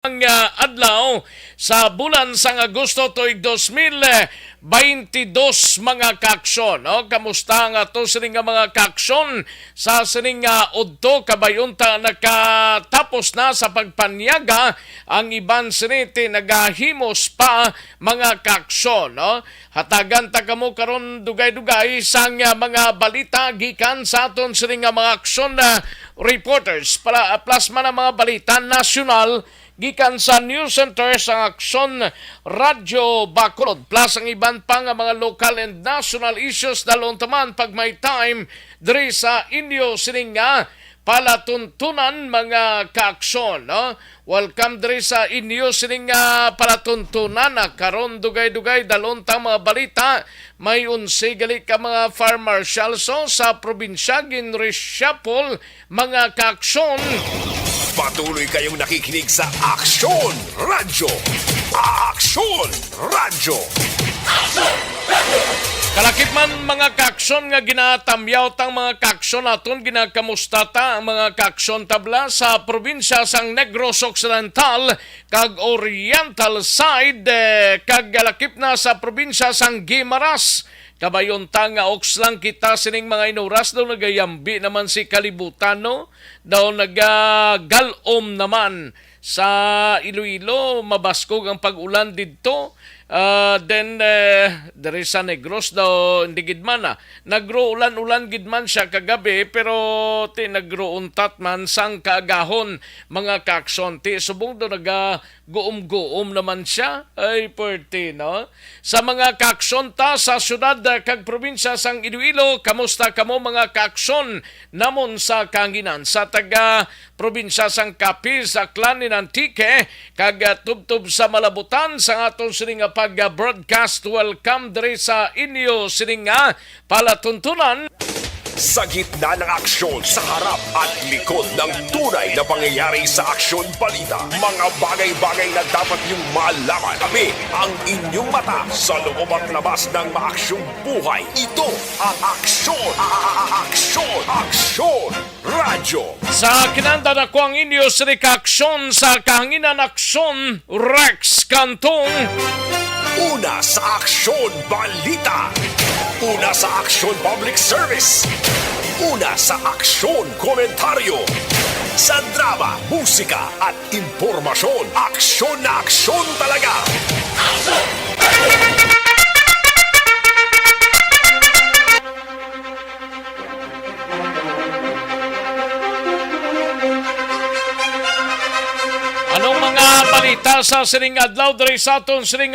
ang adlaw sa bulan sang Agosto tuig 2022 mga kaksyon. No? Kamusta nga to sining nga mga kaksyon sa sining nga udto kabayunta nakatapos na sa pagpanyaga ang iban siniti nagahimos pa mga kaksyon. No? Hatagan ta kamo karon dugay-dugay sang mga balita gikan sa aton sining nga mga aksyon na reporters para plasma ng mga balita nasyonal gikan sa News Center sa Aksyon Radyo Bacolod plus ang iban pa nga mga local and national issues dalon taman pag may time diri sa inyo sining nga palatuntunan mga kaaksyon. No? Welcome diri sa inyo sining nga palatuntunan karon dugay-dugay dalon ta mga balita may unsi gali ka mga fire marshal so sa probinsya ginreshuffle mga kaaksyon. Patuloy kayong nakikinig sa Aksyon Radyo. Aksyon Radyo. Kalakip man mga kaaksyon nga ginatamyaw tang mga kaaksyon aton ginakamustata ang mga kaaksyon tabla sa probinsya sang Negros Occidental kag Oriental side kag galakip na sa probinsya sang Guimaras. Kabayon ta nga oks lang kita sining mga inuras daw nagayambi naman si kalibutan no? Daw nagagalom naman sa Iloilo mabaskog ang pag-ulan didto. Then there is sa Negros daw hindi gidman na nagro ulan gidman siya kagabi pero ti nagro untat man sang kaagahon mga kakson ti subong do naga guom naman siya ay perti no sa mga kakson ta sa syudad kag probinsya sang Iloilo kamusta kamo mga kakson namon sa kanginan sa taga probinsya sang Capiz sa Aklan ni Antique kag tubtob sa Malabutan sa aton sining pag-broadcast. Welcome diri sa inyo sining nga palatuntunan. Sa gitna ng aksyon sa harap at likod ng tunay na pangyayari sa Aksyon Balita, mga bagay-bagay na dapat niyong malaman. Kami ang inyong mata sa loob at labas ng maaksyong buhay. Ito ang Aksyon! Aksyon! Aksyon! Radyo! Sa kinanda na ko ang inyo sining aksyon sa kahanginan aksyon Rex Cantong. Una sa Aksyon Balita. Una sa Aksyon Public Service. Una sa Aksyon Komentaryo. Sa drama, musika at impormasyon. Aksyon na aksyon talaga. Balita sa sining adlaw diri sa aton sining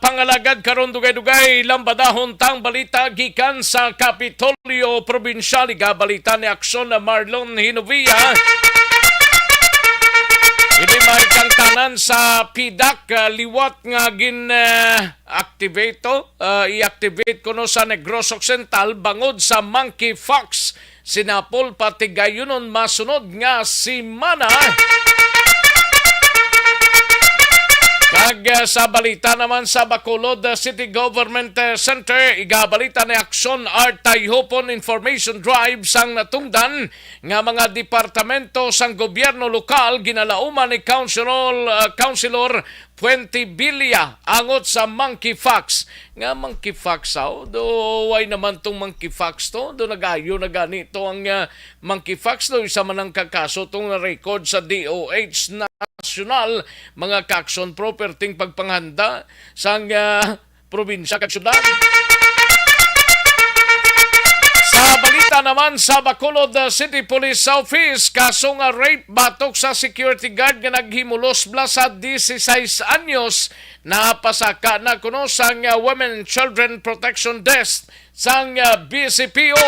pangalagad karon dugay-dugay lambadahon tang balita gikan sa Kapitolyo Probinsyal balita ni Aksyon na Marlon Hinovia. Hindi may tanan sa PDAC liwat nga activate i-activate kuno sa Negros Occidental bangod sa Monkey Fox sinapol pati gayunon masunod nga si Mana. Kag sa balita naman sa Bacolod City Government Center, igabalita ni Aksyon Art Tayhopon Information Drive sang natungdan nga mga departamento sang gobyerno lokal ginalauman ni Councilor Puente Villa angot sa Monkey Fox. Nga Monkey Fox do why naman tong Monkey Fox to? Do nagayo na ganito ang Monkey Fox do isa man ang kakaso tong record sa DOH nasyonal mga kaksyon property pagpanghanda sang probinsya kag syudad. Sa balita naman sa Bacolod City Police Office, kaso nga rape batok sa security guard nga naghimulos bla sa 16 anyos na pasaka na kuno sang Women and Children Protection Desk sang BCPO.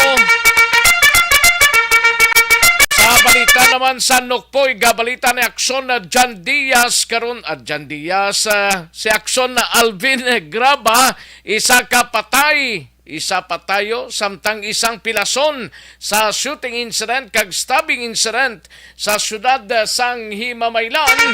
Sa balita naman sa Nukpoy, gabalita ni Aksyon na John Diaz karon John Diaz si Aksyon na Alvin Graba isa patayo samtang isang pilason sa shooting incident kag stabbing incident sa syudad sang Himamaylan.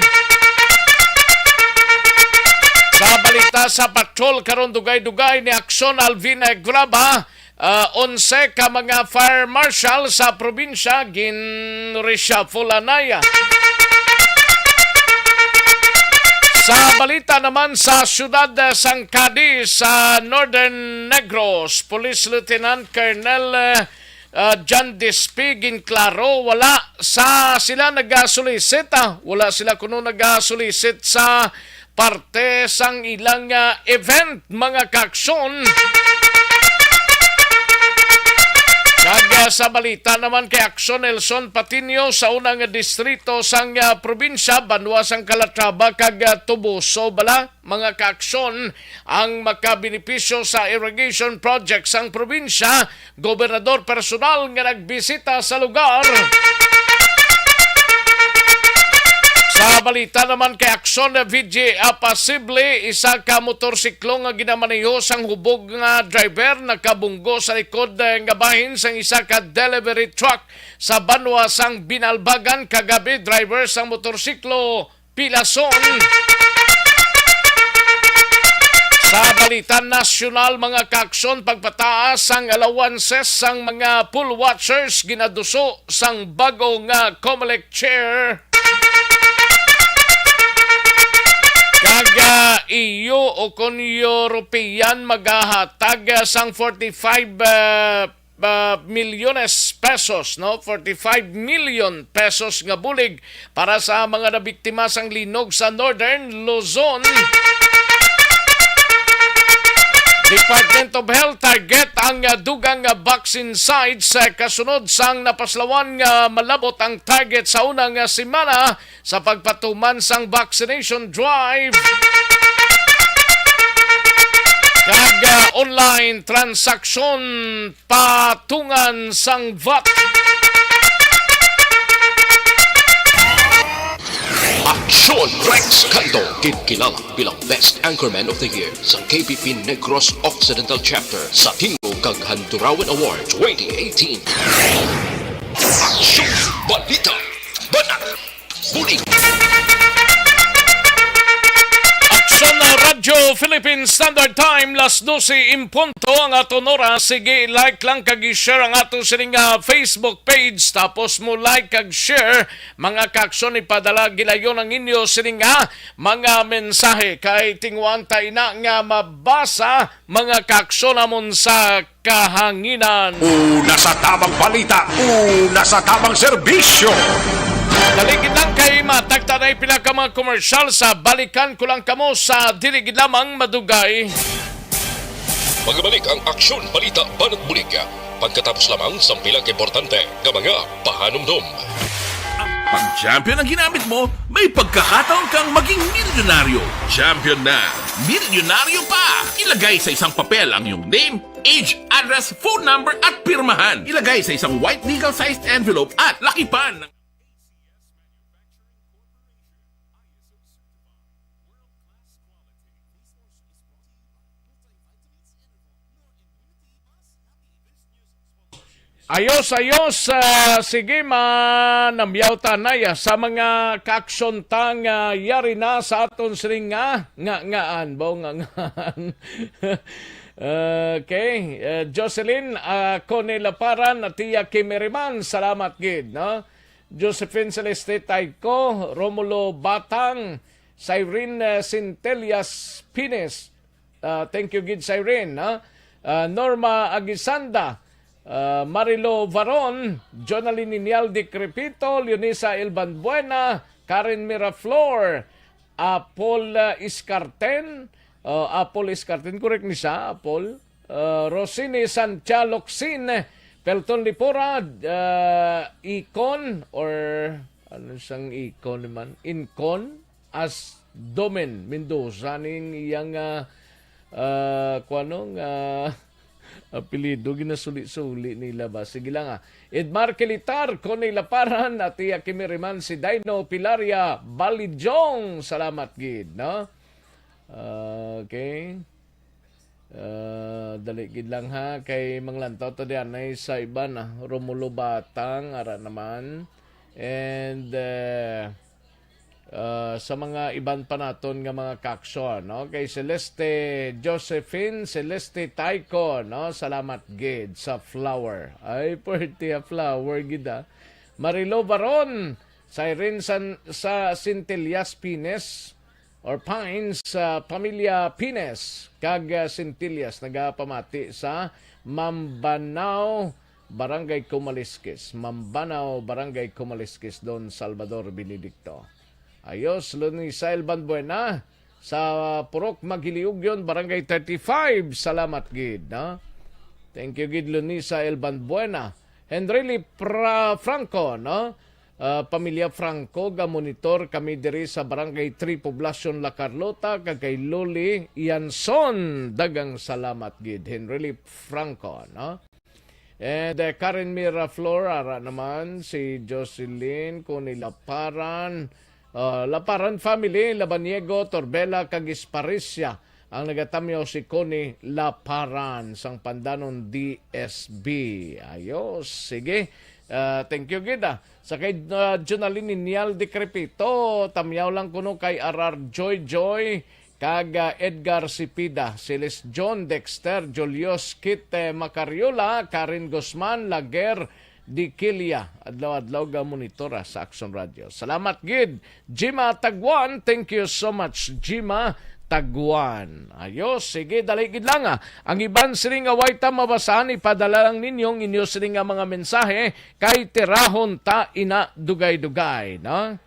Sa balita sa patrol karon dugay-dugay ni Aksyon Alvin Graba 11 ka mga fire marshal sa probinsya gin-reshuffle anaya. Sa balita naman sa siyudad sang Cadiz sa Northern Negros, Police Lieutenant Colonel John Despigin Claro, wala sila nag-solicit, wala sila kuno nag-solicit sa parte sang ilang event, mga kaaksyon. Sa balita naman kay Aksyon Nelson Patinio sa unang distrito sang probinsya, Banwa sang Calatrava kag Tubuso bala, mga kaaksyon ang makabenepisyo sa irrigation project sang probinsya. Gobernador personal nga nagbisita sa lugar. Sa balita naman kay Aksyon VJ Apasible, isa ka motorsiklo nga ginamaneho sang hubog nga driver nakabunggo sa likod nga bahin sang isa ka delivery truck sa Banwa sang Binalbagan kagabi. Driver sang motorsiklo Pilason. Sa balita nasyonal, mga kaaksyon, pagpataas sang allowances sang mga pool watchers ginaduso sang bago nga COMELEC chair. Kaga EU o kon European maghahatag sang 45 milyones pesos, no? 45 million pesos nga bulig para sa mga nabiktima sang linog sa Northern Luzon. Department of Health target ang dugang vaccine sites kasunod sang napaslawan nga malabot ang target sa unang semana sa pagpatuman sang vaccination drive. Kag online transaksyon patungan sang VAT. Aksyon Rex Canto, kinilala bilang Best Anchorman of the Year sa KPP Negros Occidental Chapter sa Tingog kag Handurawan Award 2018. Aksyon Balita Banat Bulig. Aksyon na Radyo Philippine Standard Time, las 12 impunto ang aton oras. Sige, like lang kag i-share ang ato sining Facebook page, tapos mo like kag share, mga kaaksyon, ipadala gilayon ang inyo sining mga mensahe kay tingwan ta ina nga mabasa, mga kaaksyon amon sa kahanginan. Una sa tamang balita, una sa tamang serbisyo. Daligid lang kay matagta na pinaka mga komersyal sa balikan ko lang kamo sa diligid lamang madugay. Magbalik ang Aksyon Balita Banat Bulig pagkatapos lamang sa pilang importante ng mga pahanumdum. Pag champion ang ginamit mo, may pagkakataon kang maging milyonaryo. Champion na, milyonaryo pa! Ilagay sa isang papel ang iyong name, age, address, phone number at pirmahan. Ilagay sa isang white legal-sized envelope at lakipan ng Ayos, sige manamyaw tanay sa mga kaaksyon tang yari na sa aton siring ngaan. Okay, Jocelyn Conelaparan at Tia Kimeriman, salamat gid, no? Josephine Celeste Tayco, Romulo Batang, Cyrene Centelias Pines, thank you gid Cyrene, no? Norma Agisanda, Marilo Varon, Jonalyn Inyaldi Crepito, Leonisa Ilbanbuena, Karen Miraflor, Apol Iscarten, correct ni siya, Apol, Rosini Sanchaloxin, Pelton Lipora, Icon, or ano siyang Icon naman, Incon, as Domen Mendoza, ning iyang apelido ginasuli-suli nila ba? Sige lang Edmar Kilitar, Coney Laparan, at Tia Kimiriman, si Dino Pilaria Balijong. Salamat gid, no? Okay. Dali gid lang kay manglantaw to diyan ay sa iba na Romulo Batang ara naman. And sa mga iban pa naton nga mga kaaksyon, no? Kay Celeste Josephine, Celeste Tayco, no? Salamat gid sa flower. Ay, pretty flower gid Marilo Baron, Cyrene sa Centelias Pines, or Pines sa pamilya Pines kag Centillas nagapamati sa Mambanao, Barangay Kumaliskis. Mambanao, Barangay Kumaliskis, Don Salvador Benedicto. Ayos, Lunisael Banbuena sa Purok Magiliugyon, Barangay 35. Salamat gid, no? Thank you gid Lunisael Banbuena. Henry Franco, no? Pamilya Franco, ga monitor kami diri sa Barangay 3 Poblacion La Carlota kag kay Loli Ianson. Dagang salamat gid Henry Franco, no? And Karen Mira Flora naman si Jocelyn Kuni Laparan, Laparan family, Labaniego, Torbela kag Isparisya ang nagatamyo si Connie Laparan sang Pandanon DSB. Ayos, sige. Thank you gida. Sa kay Jonaline Nial de Crepito, tamyaw lang kuno kay Arar Joy kag Edgar Sipida, Silis John Dexter, Julius Kit Macariola, Karen Guzman, Lager Di Kilia, adlaw-adlaw ga monitora sa Action Radio. Salamat gid Jima Tagwan, thank you so much Jima Tagwan. Ayos, sige, daligid lang ang iban sining away ta mabasahan, ipadala lang ninyong inyo sining mga mensahe kay tirahon ta ina dugay-dugay, no?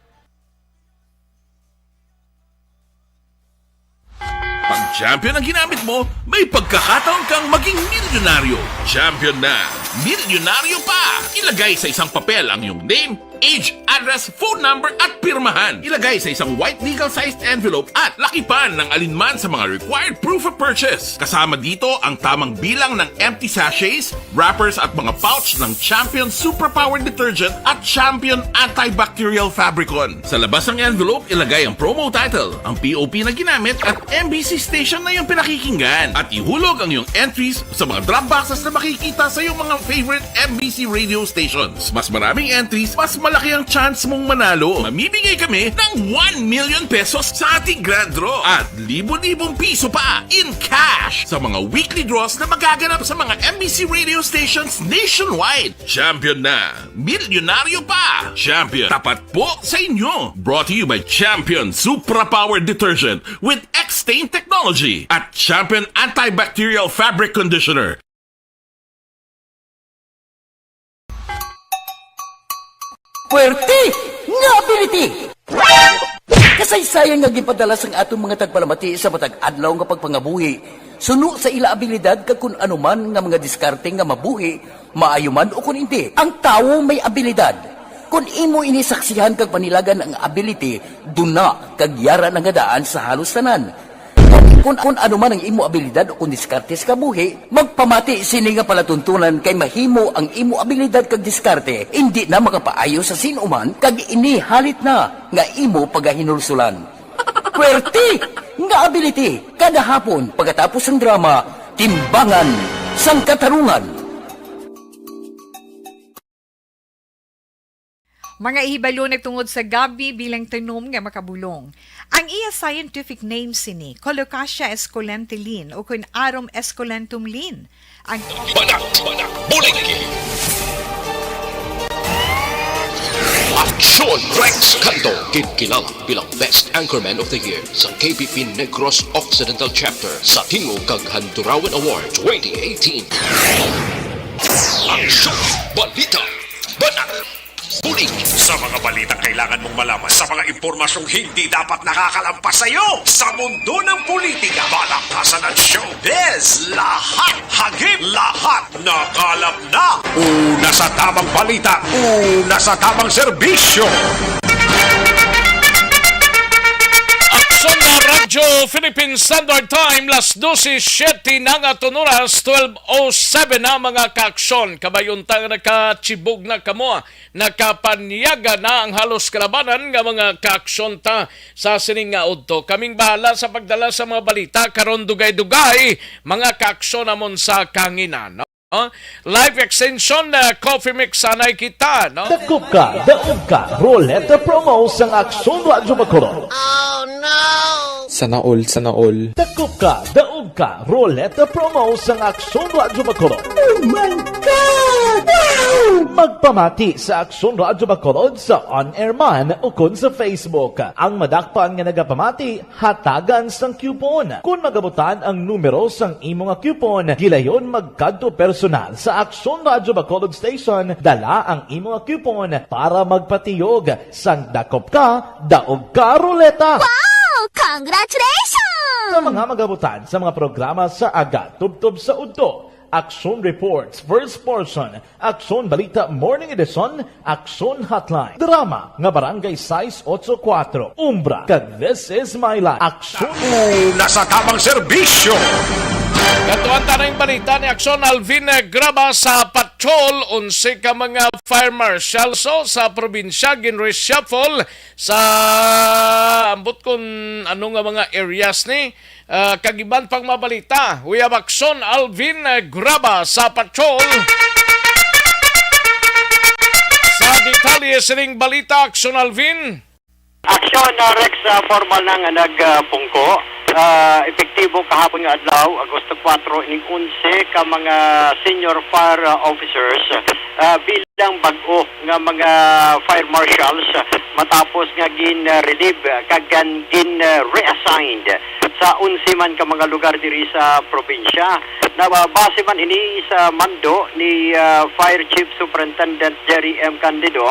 Pag champion ang ginamit mo, may pagkakataon kang maging milyonaryo. Champion na, milyonaryo pa! Ilagay sa isang papel ang iyong name, age, address, phone number at pirmahan. Ilagay sa isang white legal-sized envelope at lakipan ng alinman sa mga required proof of purchase. Kasama dito ang tamang bilang ng empty sachets, wrappers at mga pouch ng Champion Superpower Detergent at Champion Antibacterial Fabricon. Sa labas ng envelope, ilagay ang promo title, ang POP na ginamit at MBC station na yung pinakikinggan. At ihulog ang iyong entries sa mga drop boxes na makikita sa iyong mga favorite MBC radio stations. Mas maraming entries, mas malaki ang chance mong manalo. Mamimigay kami ng 1 million pesos sa ating grand draw at libo-libong piso pa in cash sa mga weekly draws na magaganap sa mga MBC radio stations nationwide. Champion na, milyonaryo pa. Champion, tapat po sa inyo. Brought to you by Champion Superpower Detergent with X-Stain Technology at Champion Antibacterial Fabric Conditioner. Puwerte nga ability! Kasaysayan nga gipadala sang atong mga tagpalamati sa matag adlaw nga pagpangabuhi. Suno sa ila abilidad kag kun anuman nga mga diskarte nga mabuhi, maayo man o kun hindi. Ang tawo may abilidad. Kung imo inisaksihan kag panilagan ang ability, duna kag yara nga daan sa halos tanan. Kung ano man ang imo abilidad o kung diskarte sa kabuhi, magpamati sini nga palatuntunan kay mahimo ang imo abilidad kag diskarte, hindi na makapaayo sa sinuman kag inihalit na nga imo pagahinulsulan. Puwerte nga ability, kada hapon pagkatapos ng drama, Timbangan sang Katarungan. Mga ihibalo nagtungod sa gabi bilang tanom nga makabulong. Ang iya scientific name sini, Colocasia esculentilin o kun Arum esculentum lin. Ang Banak, Buliki. Action Rex Canto, kilala bilang Best Anchorman of the Year sa KPP Negros Occidental Chapter sa Tingog kag Handurawan Award 2018. Action Balita, Banak, Bulig. Sa mga balitang kailangan mong malaman, sa mga impormasyong hindi dapat nakakalampas sa iyo, sa mundo ng politika, balakasan at showbiz, lahat hagip, lahat nakalap na. Una sa tamang balita, una sa tamang serbisyo. Aksyon na Radyo Philippine Standard Time, las 12:07 na nga tunuras, 12:07 na mga kaaksyon. Kabayuntang nakachibog na kamo, nakapanyaga na ang halos kalabanan nga mga kaaksyon ta sa sining nga udto. Kaming bahala sa pagdala sa mga balita, karon dugay-dugay, mga kaaksyon namon sa kanginan. No? Live extension na coffee mix sanay kita, no? Daog ka, roulette promo sang Aksyon Radyo Bacolod. Sana all. Daog ka Roleta Promo sang Aksyon Radyo Bacolod. Magpamati sa Aksyon Radyo Bacolod sa On-Air Man o kun sa Facebook. Ang madakpan nga nagapamati, hatagan sang coupon. Kung magabutan ang numero sang imo nga coupon, gilayon magkadto personal sa Aksyon Radyo Bacolod Station, dala ang imo nga coupon para magpatiyog sang dakop ka, daog ka Roleta. Congratulations! Sa mga magabutan sa mga programa sa Aga Tubtob sa Udto, Action Reports First Portion, Action Balita Morning Edition, Action Hotline, Drama nga Barangay 684, Umbra, kag This Is My Life, Action Nasa tamang serbisyo. Katuan tanang balita ni Aksyon Alvin Graba sa patrol 11 ka mga fire marshal so sa probinsya ginreshuffle sa ambot kun ano nga mga areas ni kagiban pang mabalita. Uyab Aksyon Alvin Graba sa patrol. Sa detalye sining balita Aksyon Alvin. Aksyon Rex formal nang nagpungko. Epektibo kahapon nga adlaw, Agosto 4, ining 11 ka mga senior fire officers bilang bag-o nga mga fire marshals matapos nga gin-relieve kag gin-reassigned sa 11 man ka mga lugar diri sa probinsya. Nababase man ini sa mando ni Fire Chief Superintendent Jerry M. Candido,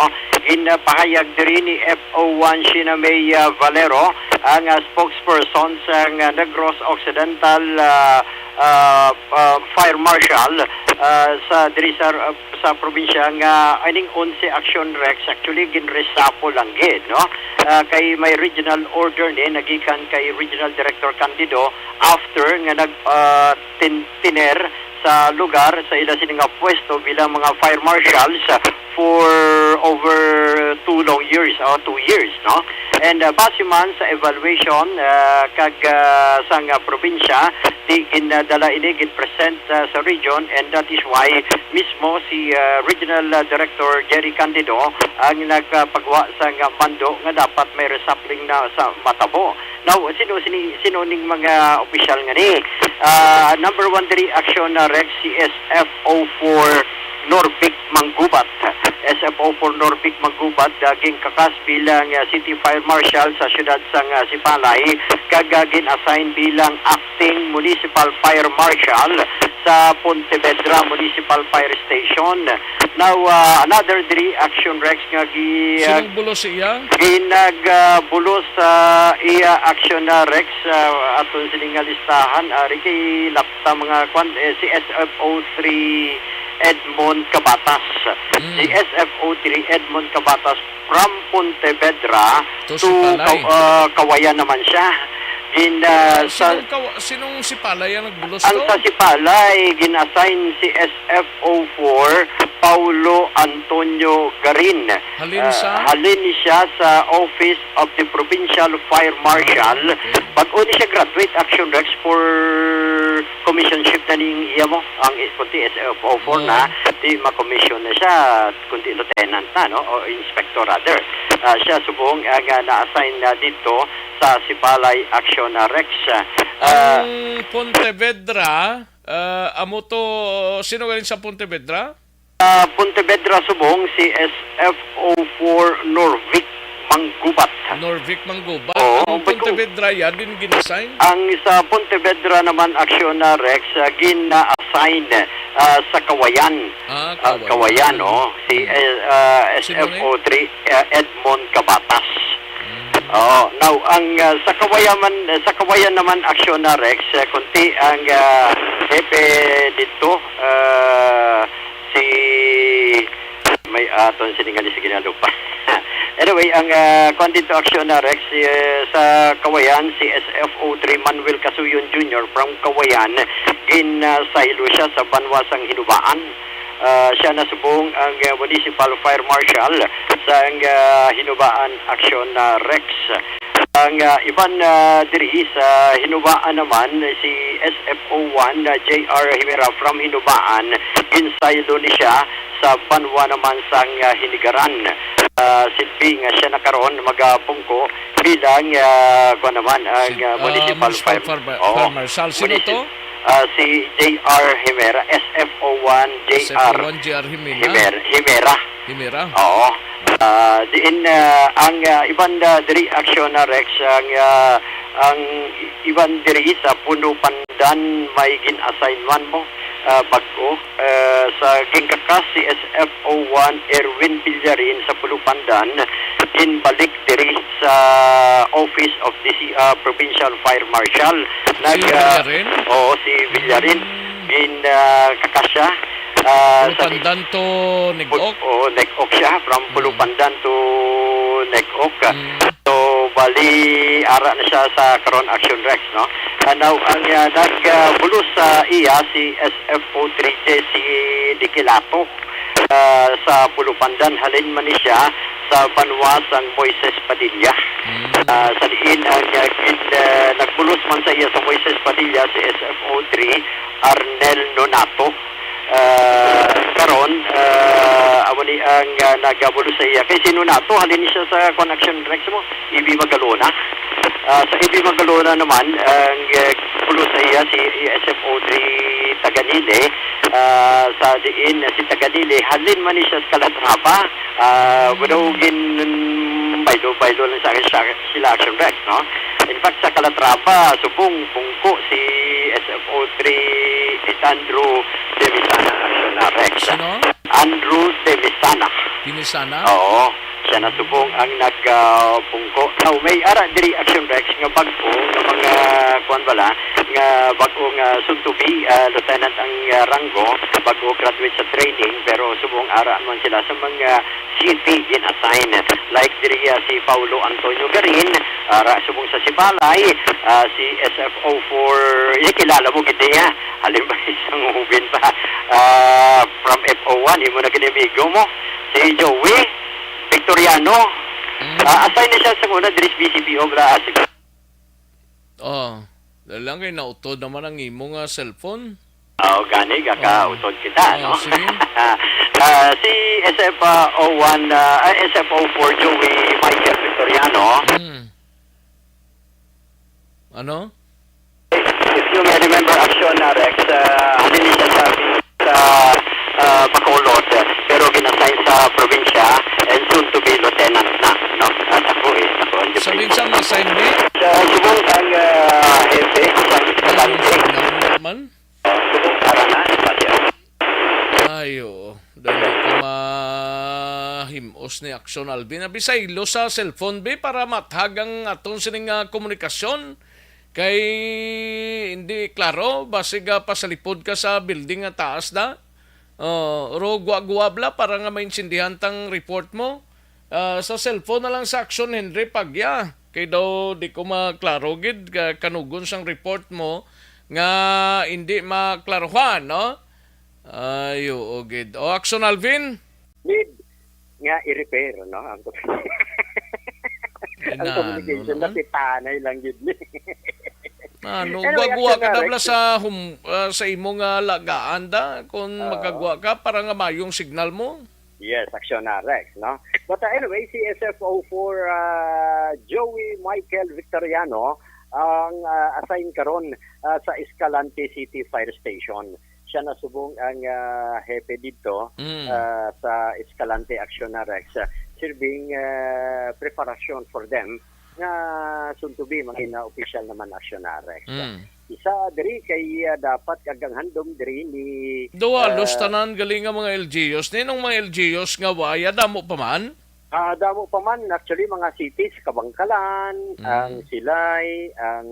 ginpahayag diri ni FO1 Sheena May Valero, ang spokesperson sa Negros Occidental Fire Marshal sa diri sa probinsya nga ining 11 action Rex actually ginresapo lang gid no kay may regional order ni nagikan kay Regional Director Candido after nga tiner sa lugar sa ila sini nga pwesto bilang mga fire marshals for over 2 years no. And base man sa evaluation kag sa nga probinsya di ginadala ini gin-present sa region, and that is why mismo si Regional Director Jerry Candido ang nagpagawa sa nga mando nga dapat may reshuffling na sa Matabo. Now, sino ning mga opisyal nga ni? Number 1 diri action na Rex CSFO4 Norbic Manggubat. SFO4 Norbic Manggubat daging kakas bilang City Fire Marshal sa siyudad sang Sipalay, kagagin assign bilang Acting Municipal Fire Marshal sa Pontevedra Municipal Fire Station. Now, another three action Rex nga Sinong bulos siya? ginagbulos sa iya action na Rex aton sining listahan ari kay lapta mga si SFO3 Edmond Cabatas. Si SFO3 Edmond Cabatas from Pontevedra to Kawayan naman siya. Sinong Sipalay ang nagbulos Ang to? sa Sipalay, ginassign si SFO4 Paulo Antonio Garin. Halin siya sa Office of the Provincial Fire Marshal. Bago ni siya graduate action Rex for commissionship na ning iya mo. Ang kunti SFO4 na, di ma-commission na siya, kunti lieutenant na, no? O inspector rather. Siya subong na-assign na dito sa Sipalay Action Rex. Ang Pontevedra, amo to, sino galing sa Pontevedra? Pontevedra subong si SFO4 Norvic Manggubat. Norvic Manggubat. Oo, ang Pontevedra yan din ginasign? Ang sa Pontevedra naman action na Rex, gina-assign sa Kawayan. Kawayan, oh. Si SFO3 Edmond Cabatas. Oh, now ang sa Kawayan naman action na Rex, kunti ang hepe dito si may aton siningali sa ginalupa. Anyway, ang dito action na Rex sa Kawayan, si SFO3 Manuel Casuyon Jr. from Kawayan, ginasahilo siya sa Banwasang Hinubaan. Siya nasubong ang Municipal Fire Marshal sa Hinubaan Action na Rex. Ang iban diri sa Hinubaan naman si SFO1 JR Himera from Hinubaan, insaydo ni siya sa Banwa naman sang Hinigaran. silbi nga siya nakaroon magapungko bilang kuan naman ang municipal fire marshal. Sino to? Si J.R. Himera, SFO1 J.R. SFO1 J.R. Himera. Himera. Oo. Diin ang iban diri aksyon na Rex ang iban diri sa Puno Pandan may gin-assignment mo bago sa gingkakas si SFO1 Erwin Villarin sa Puno Pandan inbalik diri sa Office of the Provincial Fire Marshal Villarin? si Villarin kakasya Pandan to Negok? Negok siya. From Pulupandan to Negok. So, bali, ara na siya sa Karon Action Rex, no? Now, ang nagbulos sa iya, si SFO3J, si Dikilato, sa Pulupandan, halin man siya sa banwasang Moises Padilla. Sa diin, ang nagbulos man sa iya sa Moises Padilla, si SFO3, Arnel Nonato. Karon amo ni ang nagabulo sa iya kay sino nato halin siya sa connection Rex mo Ibi Magalona. Sa Ibi Magalona naman ang bulo sa iya si SFO3 Taganile. Sa diin si Taganile halin man siya sa Calatrava. Wadugin baylo lang sa sila action Rex, no? In fact sa Calatrava subong pungko si SFO3 Andrew Demisana action na Rex. Sino? Andrew Demisana. Demisana? Oo. Siya na subong ang nagpungko. Now, may ara diri action Rex nga bago nga mga kuan bala nga bago nga soon to be lieutenant ang ranggo bago graduate sa training pero subong ara man sila sa mga city in-assign like diri si Paulo Antonio Garin ara subong sa Sibalay si SFO4 kilala mo gid niya halimbawa isang hubin pa from FO1 imo na kinimigo mo si Joey Victoriano assign na siya sa una diri BCPO bra lang kay nautod naman ang imo nga cellphone. Gani kakautod kita, no? Sige. Si SFO1, SFO4 Joey Michael Victoriano. Ano? If you may remember action Rex, halin siya sa Bacolod, pero ginassign sa probinsya and soon to be lieutenant na, no? At ako Sabihin sa na-sign mo? Subong ang hepe sa naman? subong para na Ayo, dahil ko mahimos ni Action Alvin. Abisaylo sa cellphone be para mathagang atong sining komunikasyon. Kay hindi klaro, basig pasalipod ka sa building nga taas na. Ro guwabla para nga maintindihan tang report mo. Sa cellphone na lang sa Action Henry Pagya. Kay daw di ko maklaro gid kanugon sang report mo nga hindi maklaruhan, no? Ayo, gid. Action Alvin? need nga i-repair, no? Ang communication na tanay lang yun. Gwa ka dabla sa imong lagaan da kung magagwa ka para nga mayong signal mo. Yes, action na Rex, no? But anyway, si SFO4 Joey Michael Victoriano ang assign karon sa Escalante City Fire Station. Siya na subong ang hepe dito sa Escalante Action na Rex, serving preparation for them na soon to be mga official naman Action na Rex. Isa diri kay dapat kagang handom diri ni Duwalos tanan galing nga mga LGUs. Ninong mga LGUs nga waya damo pa man? Damo pa man actually mga cities Kabangkalan, ang Silay, ang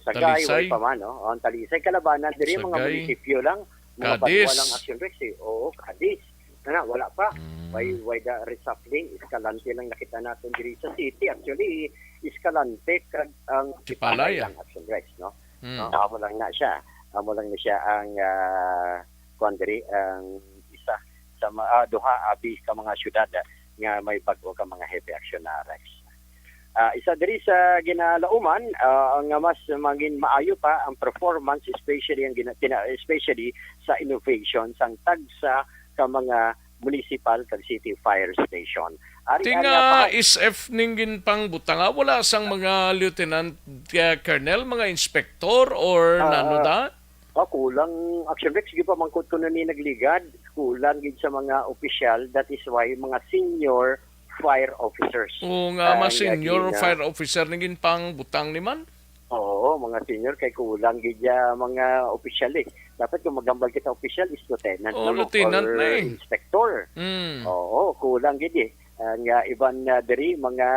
Sagay, way pa man, no? Ang Talisay, Kalabanan diri mga munisipyo lang, mga Cadiz. walang Action Rex. Oo, Cadiz. Wala pa. Why the reshuffling? Escalante lang nakita natin diri sa city. Actually, Escalante ang Sipalay, ang Action Rex, no? Amo lang na siya. Amo lang na siya ang kuandiri ang isa sa duha abi ka mga syudad nga may bago ka mga heavy action na Rex. Isa diri sa ginalauman ang mas maging maayo pa ang performance especially especially sa innovation sang tagsa ka mga municipal kag city fire station. Ari Tinga isf ninggin pang butanga, wala sang mga lieutenant colonel, mga inspektor or nano da? Kulang action Rex sige pa mangkot ko na ni nagligad, kulang gid sa mga opisyal, that is why mga senior fire officers. O nga Ang senior gina- fire officer ninggin pang butang ni man? Oo, mga senior kay kulang gid ya mga opisyal eh. Dapat kung magambal kita opisyal is lieutenant Oh, no? lieutenant or na eh. inspector. Mm. Oo, kulang gid eh. Nga iban na diri mga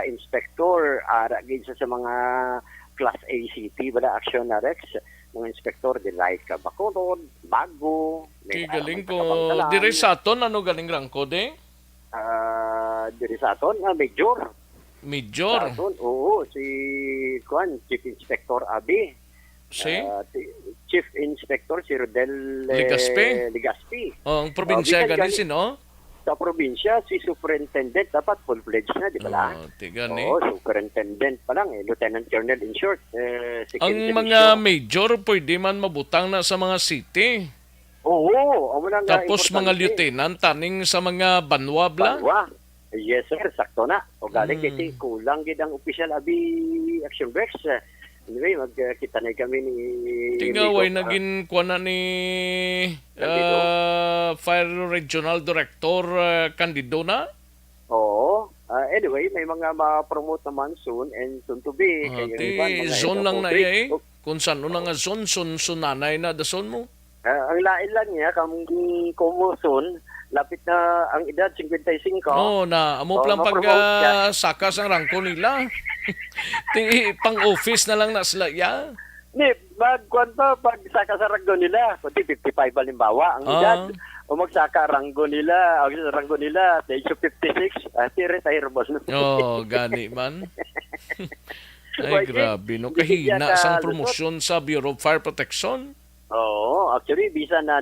inspector ara gid sa mga class A city bala action na Rex mga inspector di like ka Bacolod, Bago, Di may galing ko. Kabantalan. Dire sa aton, ano galing rangko de? Diri sa aton major. Sa Major. aton, oo, si Chief Inspector Abi. Si? Chief Inspector si Rodel Ligaspi. Oh, ang probinsya bisan galing no? Sa probinsya, si Superintendent dapat full-fledged na, di ba lang? Oh, tiga ni. Oo, Superintendent pa lang, Lieutenant Colonel in short. Ang mga major pwede man mabutang na sa mga city. Oo, amo na nga Tapos mga importante. lieutenant taning sa mga banwa bla. Banwa. Yes sir, sakto na. O galing Hmm. kasi kulang gid ang official abi Action Rex. Anyway, magkita na kami ni Tingaway Nico, naging kuha na ni Candido. Fire Regional Director Candido na. Oo. Anyway, may mga ma-promote naman soon and soon to be. Kaya yung iba, Ti mga zone head of lang na office. iya eh. Kung saan na nga zone, sunanay na da zone mo. Ang lain lang niya, kung kumuson, lapit na ang edad, 55. No, na amo Oh, lang pag ma-promote ka. sakas ang rangko nila. Ti pang office na lang na sila ya. Ni, magkwanta pag saka sa ranggo nila, kundi 55 halimbawa, ang edad, o magsaka ranggo nila, ang ranggo nila, at age of 56, retirable. Oh, gani man. Ay, Why, grabe. No, hindi kahina siya sang ka- promosyon sa Bureau of Fire Protection. Oo, actually, bisan na,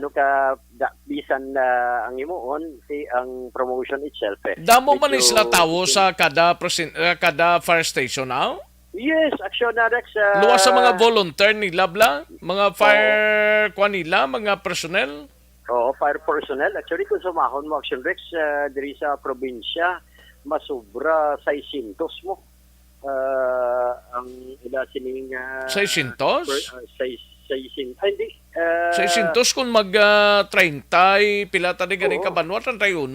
bisan na ang imuon, si ang promotion itself. Damo man Medyo- sila tawo sa kada fire station now? Yes, action na Rex. Luwas sa mga volunteer nila bla? Mga fire kwa nila, mga personnel? Oo, fire personnel. Actually, kung sumahon mo, Action Rex, diri sa probinsya, masubra 600 mo. Ang ila sining... 600? 600. Ay, hindi. 600 kung mag 30, pila tadi gani Oo. ka banwa, 31?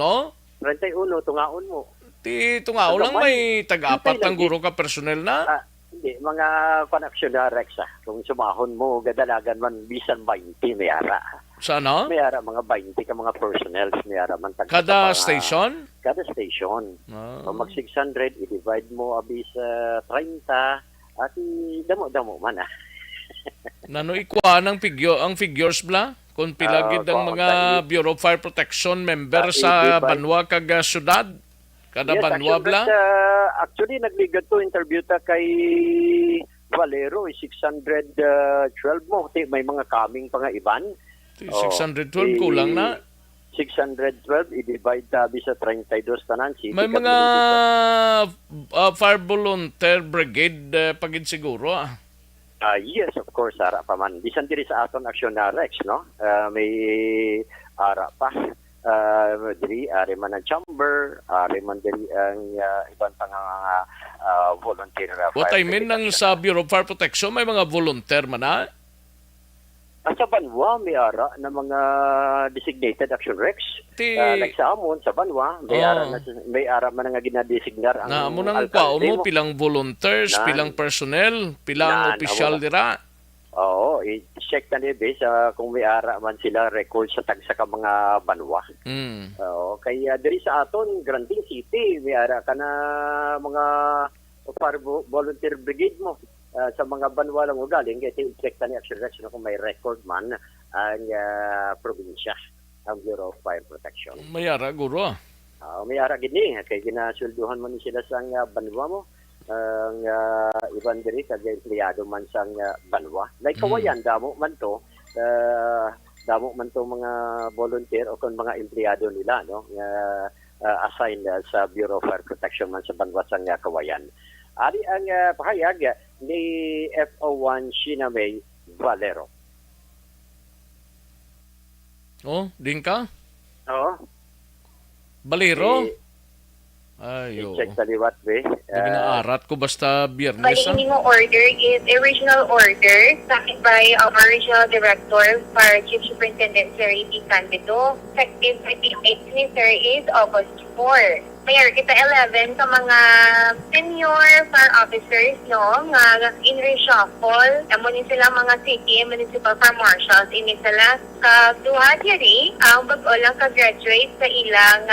31, tungaon mo. Ti tungao lang may tag-apat ang guro ka personnel na. Hindi, mga connection na Rex. Kung sumahon mo, gadalagan man, bisan 20 may ara. Sana? May ara, mga 20 ka mga personnel, may ara man. Kada station? Kada station. Ah. So, mag 600, i-divide mo abis 30, at damo-damo man Nano ikuha ng ang figures bla? Kung pila gid ang kuha mga ko Bureau of Fire Protection member sa i-divide. banwa kag syudad? Kada banwa Action bla? Rex, actually, nagligad to interview ta kay Valero, 612 mo. May mga coming pa nga iban. Ti Oh, 612 kulang na. 612, i-divide tabi sa 32 tanan. City May kag mga municipal. fire volunteer brigade pagid siguro ah. Yes, of course, ara pa man. Bisan diri sa aton action na Rex, no? May ara pa. Diri, ari man ang chamber, ari man diri ang ibang pang volunteer What fire I mean brigade ng sa Bureau of Fire Protection may mga volunteer man na. Sa Banwa, may ara na mga designated action Rex. Like sa amon, sa Banwa, may ara man nga ginadesignar ang Na amo nang alkalde kwaon mo pilang volunteers, Nan. pilang personnel, pilang Nan, opisyal amo na. dira. Oo, i-check na nila kung may ara man sila record sa tagsa ka mga Banwa. Mm. Oo, kaya diri sa aton, Granding City, may ara ka na mga fire volunteer brigade mo. Sa mga banwa lang o galing, kaya i-check na ni Action Rex kung may record man ang probinsya, ang Bureau of Fire Protection. Mayara guro. May ara gini, kaya ginasulduhan mo ni sila sa banwa mo. Ang iban diri, kaya empleyado man sa banwa. Like kawayan, damo man to mga volunteer o kung mga empleyado nila, no? Assigned sa Bureau of Fire Protection man sa banwa sa kawayan. Ari ang pahayag ni FO1 Shinamay Valero. Oh, din ka? Oo. Balero? Ay, oo. I-check sa liwat, be. Ginaarat ko basta biyernes. Bali, ini mo order is original order signed by our regional director para Chief Superintendent Sir E.P. Candido. Effective 28 ni Sir is August 4. Mayor, kita 11 sa mga senior fire officers, no, nga in reshuffle. Amo ni sila mga city municipal fire marshals. Ini sila sa duha diri ang bag-o lang ka-graduate sa ilang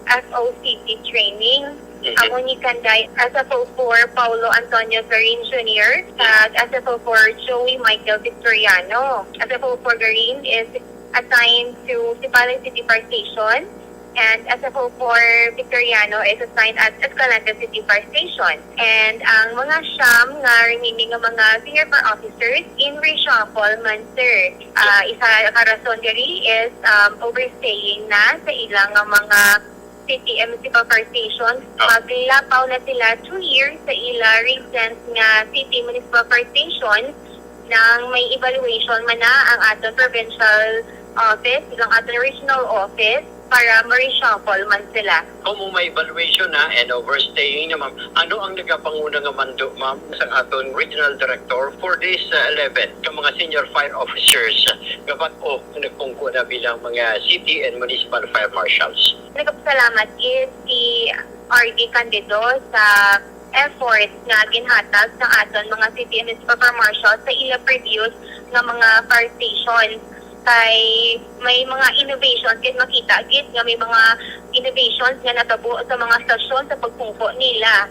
FOCT training. Amo ni Kanday SFO4 Paulo Antonio Garin Jr. at SFO4 Joey Michael Victoriano. SFO4 Garin is assigned to Sipalay City Fire Station, and SFO4 Victoriano is assigned at Escalante City Fire Station. And ang mga siyam nga remaining nga mga senior fire officers in reshuffle man, sir. Isa karason diri is overstaying na sa ilang nga mga city and municipal fire stations. Maglapaw na sila 2 years sa ila recent nga city municipal fire stations nang may evaluation man na ang aton provincial office, ilang aton regional office para ma-reshuffle man sila. Kung may evaluation na and overstaying na, ma'am, ano ang nagapanguna nga mando, ma'am, sa aton regional director for this 11 ka mga senior fire officers kapag nagpungko na bilang mga city and municipal fire marshals? Nagpasalamat is si RD Candido sa effort nga ginhatag sa aton mga city and municipal fire marshals sa ila previous nga mga fire stations. Kay may mga innovations gid makita gid nga may mga innovations nga natabo sa mga stasyon sa pagpungko nila.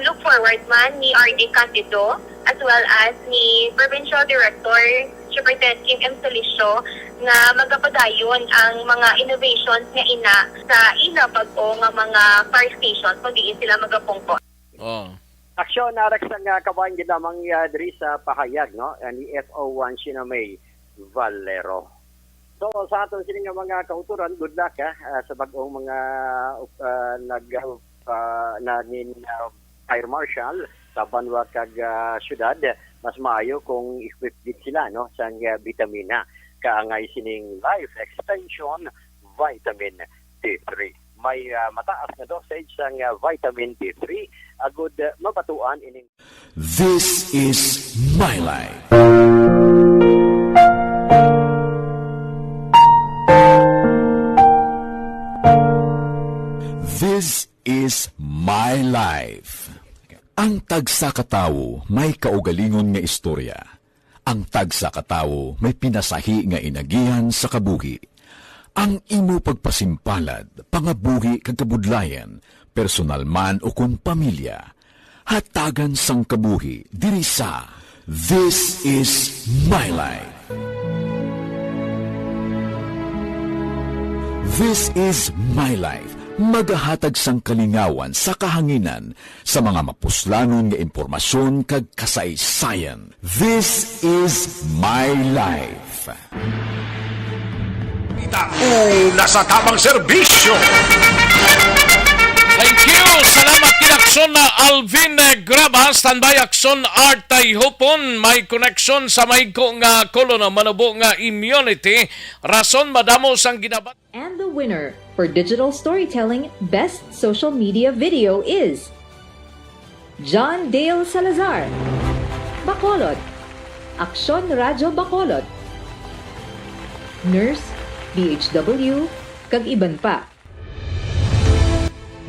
Look forward man ni RD Candido as well as ni Provincial Director Superintendent Kim M. Solisio nga magapadayon ang mga innovations nga ina sa ina bag-o nga mga fire stations kung diin sila magapungko. Oh. Aksyon na rex nga kabayan gid lamang diri sa pahayag, no, ni FO1 Sinamay Valero. So sa aton sini nga mga kauturan, good luck sa bag-ong mga fire marshal sa banwa kag syudad. Mas maayo kung equipped din sila, no, sa vitamina kaangay sining life extension vitamin D3. May mataas na dosage sang vitamin D3 agud mabatuan ining. This is my life. This is my life. Ang tagsa katawo may kaugalingon nga istorya. Ang tagsa katawo may pinasahi nga inagihan sa kabuhi. Ang imo pagpasimpalad, pangabuhi kag kabudlayan, personal man o kun pamilya, hatagan sang kabuhi diri sa This is my life. This is my life. Magahatag sang kalingawan sa kahanginan sa mga mapuslanon nga impormasyon kag kasaysayan. This is my life. Una sa tamang serbisyo. Thank you! Salamat kinakson na Alvin Graba, standby akson Artay Hupon, may connection sa may ko nga kolon na manubo nga immunity, rason madamo sang ginabat. And the winner for Digital Storytelling Best Social Media Video is John Dale Salazar, Bacolod, Aksyon Radyo Bacolod, Nurse, DHW, kag iban pa.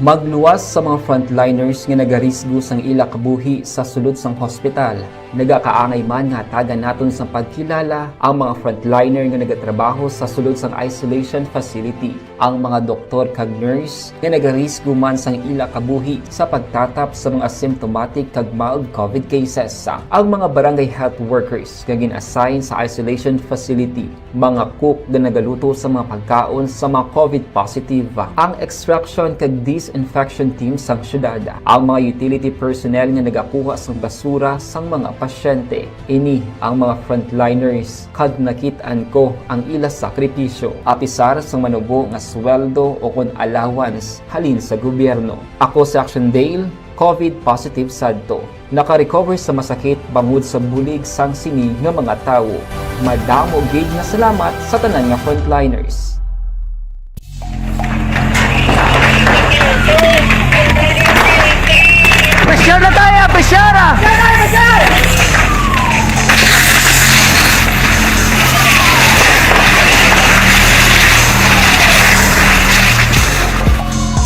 Magluwas sa mga frontliners nga nagarisgo sang ila kabuhi sa sulod sang hospital. Nagakaangay man nga tagan naton sa pagkilala ang mga frontliner nga nagatrabaho sa sulod sang isolation facility. Ang mga doktor kag nurse nga nagarisgo man sang ila kabuhi sa pagtatap sa mga symptomatic kag mild COVID cases. Ang mga barangay health workers nga gin-assign sa isolation facility, mga cook nga nagaluto sa mga pagkaon sa mga COVID positive, ang extraction kag disinfection team sang syudad, ang mga utility personnel nga nagakuha sang basura sang mga pasyente. Ini ang mga frontliners kag nakitaan ko ang ila sakripisyo apisar sang manubo nga sweldo o kun allowance halin sa gobyerno. Ako si Action Dale, COVID positive sadto. Naka-recover sa masakit bangod sa bulig sang sini nga mga tawo. Madamo gid nga salamat sa tanan nga frontliners.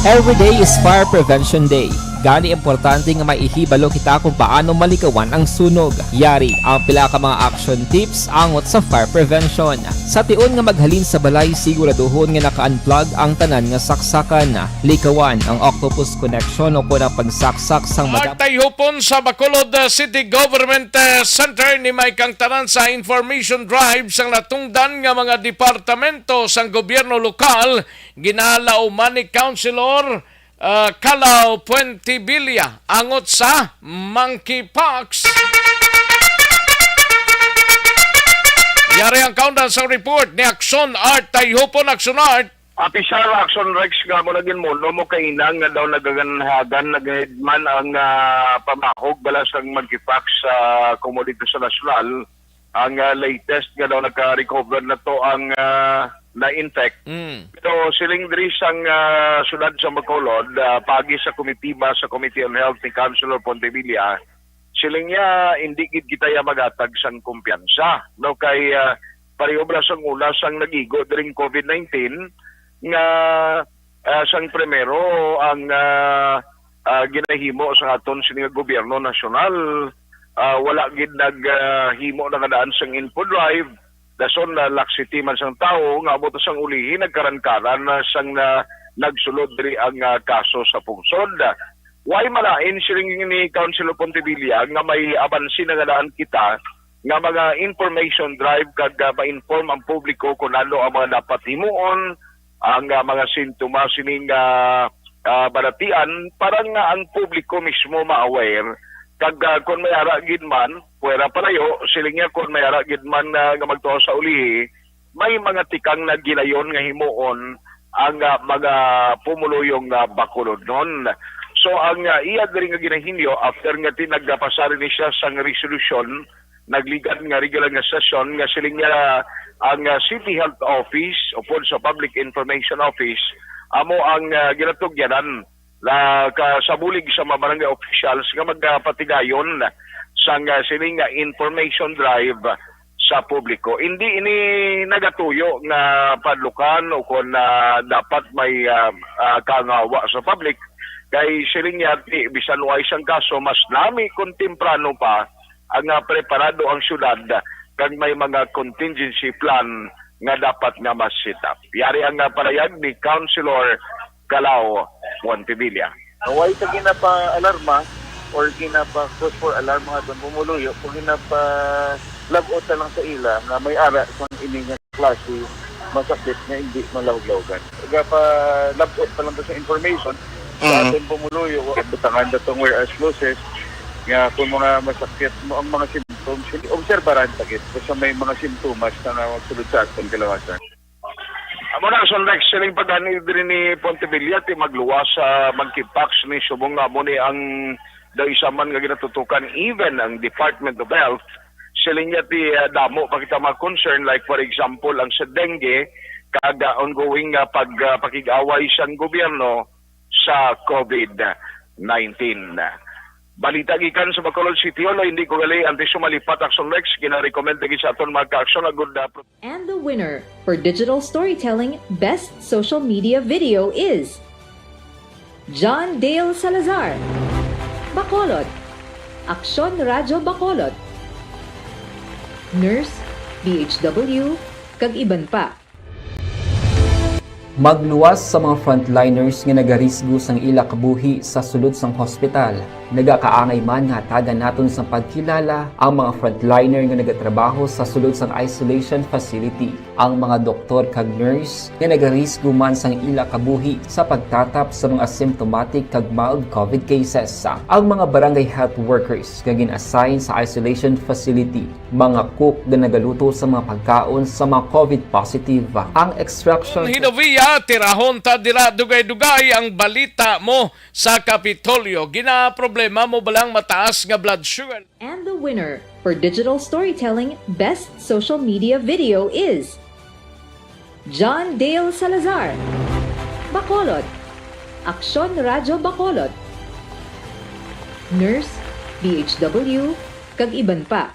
Every day is Fire Prevention Day. Gani importante nga maihibalo kita kung paano malikawan ang sunog. Yari ang pila ka mga action tips angot sa fire prevention. Sa tion nga maghalin sa balay, siguraduhon nga naka-unplug ang tanan nga saksakan. Likawan ang octopus connection o kung ang pagsaksak sang madam. Tayhupon sa Bacolod City Government Center ni may kang tanan sa information drive sang natungdan nga mga departamento sang gobyerno lokal ginalauman ni Councilor Calao Puente Villa angot sa monkeypox. Yari ang countdown sa report ni Action Art Tayhupon. Action Art. Official Action Rex nga mo naging muno mo kainang nga daw nagaganhagan nagahidman ang pamahog balas ang monkeypox sa komodito sa nasyonal. Ang latest nga daw naka-recover na to ang na-infect. Pero siling diri sang syudad sa Bacolod, pagi sa komitiba sa Committee on Health ni Councilor Pontevilla, siling niya hindi gid kita ya magatag sang kumpiyansa. No kay pareho bala sang ulas ang nagigo during COVID-19 nga sang primero ang ginahimo sa aton sining gobyerno nasyonal. Wala gid naghimo na kadaan sang info drive. Dason na laksiti man sang tao nga amo to sang ulihin nagkaran-karan na sang nagsulod diri ang kaso sa pungsod. Why malain siring ni Councilor Pontevilla nga may abansi na daan kita nga mga information drive kag ma-inform ang publiko kung ano ang mga dapat himuon, ang mga sintomas sining balatian para nga ang publiko mismo ma-aware kag kung may ara gid man puwera palayo siling niya kung may ara gid man nga magtuo sa ulihi may mga tikang na gilayon nga himuon ang mga pumuluyong Bacolod nun. So ang iya diri nga ginahinyo after nga tinagpasari ni siya sang resolution nagligan nga regular nga session nga siling niya ang City Health Office upon sa Public Information Office amo ang ginatugyanan la kasabulig sa mga barangay officials nga magpatigayon sang sining information drive sa publiko. Hindi ini nagatuyo nga padlukan o kung dapat may kangawa sa public kay siling yati bisan wa isang kaso mas nami kung temprano pa ang preparado ang syudad kag may mga contingency plan nga dapat nga mas set up. Yari ang parayag ni Councilor Calao Puente Villa. Naway sa ginapa-alarma or ginapa-cause for alarm mga doon pumuluyo kung ginapa-lagot na lang sa ila nga may ara sa ini nga klase masakit nga hindi malawlawagan. Gapa-lagot pa lang sa information sa ating pumuluyo butangan na itong whereas clauses nga kung mga masakit mo ang mga symptoms obserbaran tagit kasi may mga simptomas na magsulod sa atong kalawasan. Amo na son Rex siling pagani diri ni Pontevilla ti magluwas sa monkeypox ni subong nga mo ni ang daw isa man nga ginatutukan even ang Department of Health siling niya ti damo pakita mga concern like for example ang sa dengue kag ongoing pakig-away sang gobyerno sa COVID-19. Balita gikan sa Bacolod City Hall, hindi ko gali antes sumalipat Action Rex, gina-recommend lagi sa aton mga ka-action na good And the winner for Digital Storytelling Best Social Media Video is John Dale Salazar, Bacolod, Aksyon Radyo Bacolod, Nurse, DHW, kag iban pa. Magluwas sa mga frontliners nga nagarisgo sang ila kabuhi sa sulod sang hospital. Nagakaangay man nga tagan naton sa pagkilala ang mga frontliner nga nagatrabaho sa sulod sang isolation facility. Ang mga doktor kag nurse nga nagarisgo man sang ila kabuhi sa pagtatap sa mga asymptomatic kag mild COVID cases. Ang mga barangay health workers nga gin-assign sa isolation facility, mga cook nga nagaluto sa mga pagkaon sa mga COVID positive. Ang extraction Hinovia, tirahon ta dira dugay-dugay ang balita mo sa Kapitolyo. Gina-problema mo balang mataas nga blood sugar? And the winner for Digital Storytelling Best Social Media Video is John Dale Salazar, Bacolod, Aksyon Radyo Bacolod, Nurse, DHW, kag iban pa.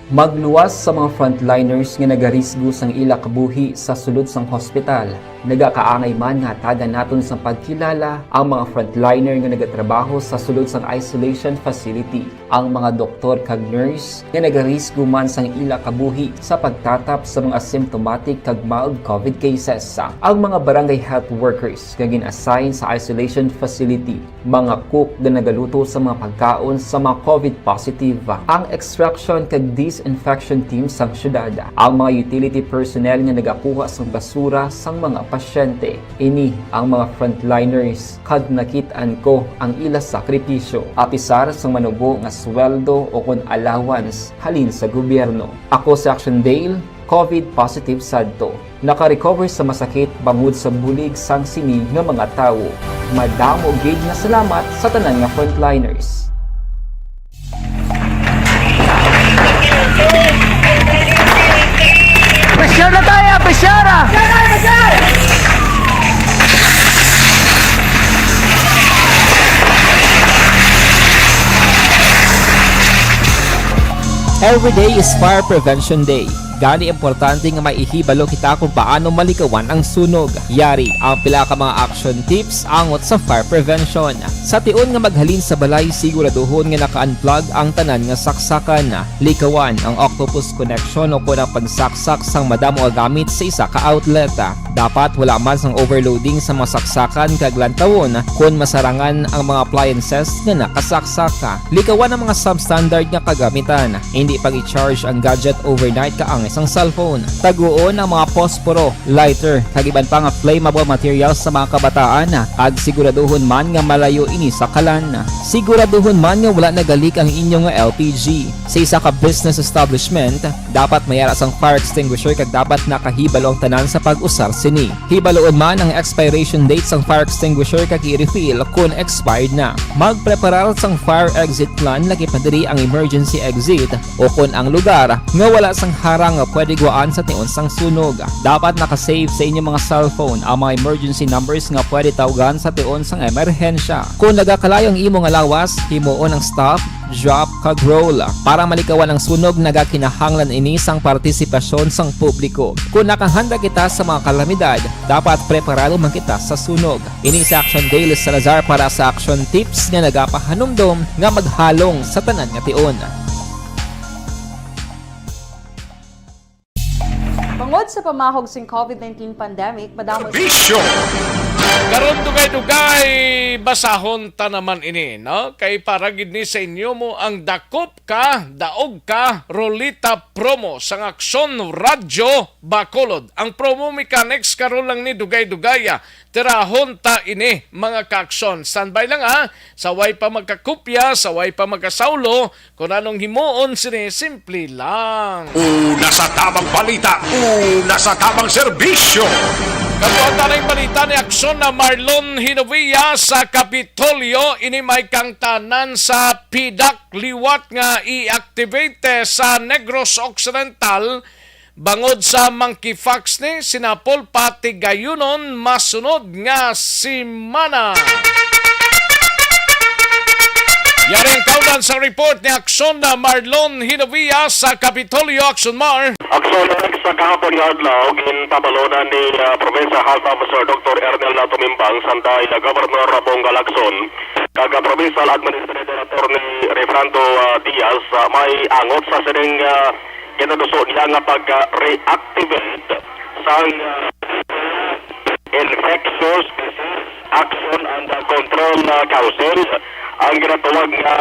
Magluwas sa mga frontliners nga nagarisgo sang ila kabuhi sa sulod sang hospital. Nagakaangay man nga tagan naton sa pagkilala ang mga frontliner nga nagatrabaho sa sulod sang isolation facility, ang mga doktor kag nurse nga nagarisgo man sang ila kabuhi sa pagtatap sa mga symptomatic kag mild COVID cases. Ang mga barangay health workers nga gin-assign sa isolation facility, mga cook nga nagaluto sa mga pagkaon sa mga COVID positive, ang extraction kag disinfection team sang syudad, ang mga utility personnel nga nagakuha sang basura sang mga pasyente. Ini ang mga frontliners kag nakitaan ko ang ila sakripisyo apisar sang manubo nga sweldo o kun allowance halin sa gobyerno. Ako si Action Dale, COVID positive sadto. Naka-recover sa masakit bangod sa bulig sang sini nga mga tawo. Madamo gid na salamat sa tanan nga frontliners. Presyara tayo! Presyara! Every day is Fire Prevention Day. Gani importante nga maihibalo kita kung paano malikawan ang sunog. Yari ang pila ka mga action tips angot sa fire prevention. Sa tiun nga maghalin sa balay, siguraduhon nga naka-unplug ang tanan nga saksakan. Likawan ang octopus connection o kung ang pagsaksak sang madamo nga gamit sa isa ka outlet. Dapat wala man sang overloading sa mga saksakan kag lantawon kung masarangan ang mga appliances nga nakasaksaka. Likawan ang mga substandard nga kagamitan. Hindi pag i-charge ang gadget overnight kaang isang cellphone. Taguon ang mga posporo, lighter, kag iban pa nga flammable materials sa mga kabataan. Ag siguraduhon man nga malayo ini sa kalan. Siguraduhon man nga wala nagalik ang inyong nga LPG. Sa isa ka business establishment, dapat mayara sang fire extinguisher kag dapat nakahibalo ang tanan sa pag-usar sini. Hibaloon man ang expiration date sang fire extinguisher kag i-refill kung expired na. Magpreparar sang fire exit plan laki padiri ang emergency exit o kung ang lugar nga wala sang harang nga pwede guwaan sa tiun sang sunog. Dapat nakasave sa inyong mga cellphone ang mga emergency numbers nga pwede tawagan sa tiun sang emerhensya. Kung nagakalayo ang imong lawas, himuon ang stop, drop, kag roll. Para malikawan ang sunog, nagakinahanglan ini sang partisipasyon sang publiko. Kung nakahanda kita sa mga kalamidad, dapat preparado man kita sa sunog. Ini sa Action Dale Salazar para sa action tips nga nagapahanumdom nga maghalong sa tanan nga tiun. Bangod sa pamahog sing COVID-19 pandemic, madamo Bisyo! Karon dugay-dugay basahon ta naman ini, no? Kay para gid ni sa inyo mo ang dakop ka, daog ka, Rolita promo sang Aksyon Radyo Bacolod. Ang promo mechanics karon lang ni dugay-dugaya. Tirahon ta ini mga kaaksyon. Standby lang saway pa magkakopya, saway pa magkasaulo, kung anong himuon sini simple lang. Una sa tamang balita, una sa tamang serbisyo. Kapuan ng balita ni Aksyon na Marlon Hinovia sa Kapitolyo, ini may kangtanan sa PIDAC liwat nga i-activate sa Negros Occidental bangod sa Monkeypox ni sinapol pati gayunon masunod nga simana. Yaring kaudan sa report ni Aksyon na Marlon Hinovia sa Kapitolyo. Aksyon Mar. Aksyon sa kahapon nga adlaw ginpabalonan ni Provincial Health Officer Dr. Ernel Tumimbang santay Governor Bonga Lacson kag Provincial Administrator Attorney Refranto Diaz may angot sa sining kinaduso niya nga pag-reactivate sang Infectious Action and Control Council ang ginatawag nga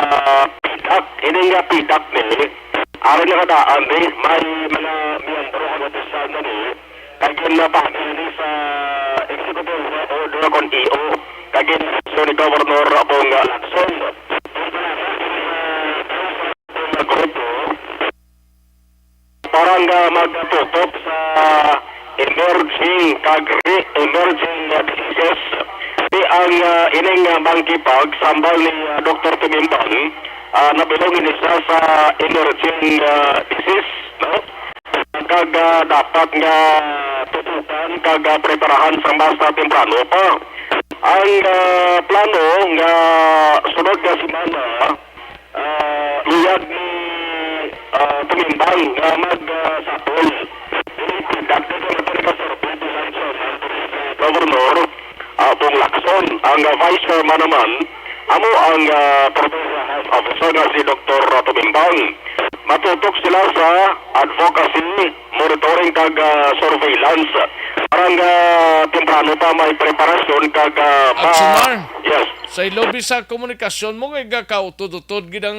PIDAC. Ini nga PIDAC ni aron nga daan ni may mga miyembro nga sa ni kagin na pahili sa executive order kon EO kagin so ni Governor Bonga Lacson parang magtutok sa emerging diseases di ang ining monkeypox sambal ni Dr. Tumimbang nabilong isa sa emerging disease, no? Kag dapat nga tutukan kag preparahan sa basta temprano pa. Ang plano nga sunod nga semana iyag ni Tumimbang nga magsapol. Dati ko na Governor Bong Lacson. Ang Vice Chairman naman, amo ang Provincial Health Officer na si Dr. Tumimbang. Matutok sila sa advocacy, monitoring kag surveillance. Parang temprano pa may preparasyon kag Aksumar, yes. sa ilobi sa komunikasyon mo, kay gakautod-utod gidang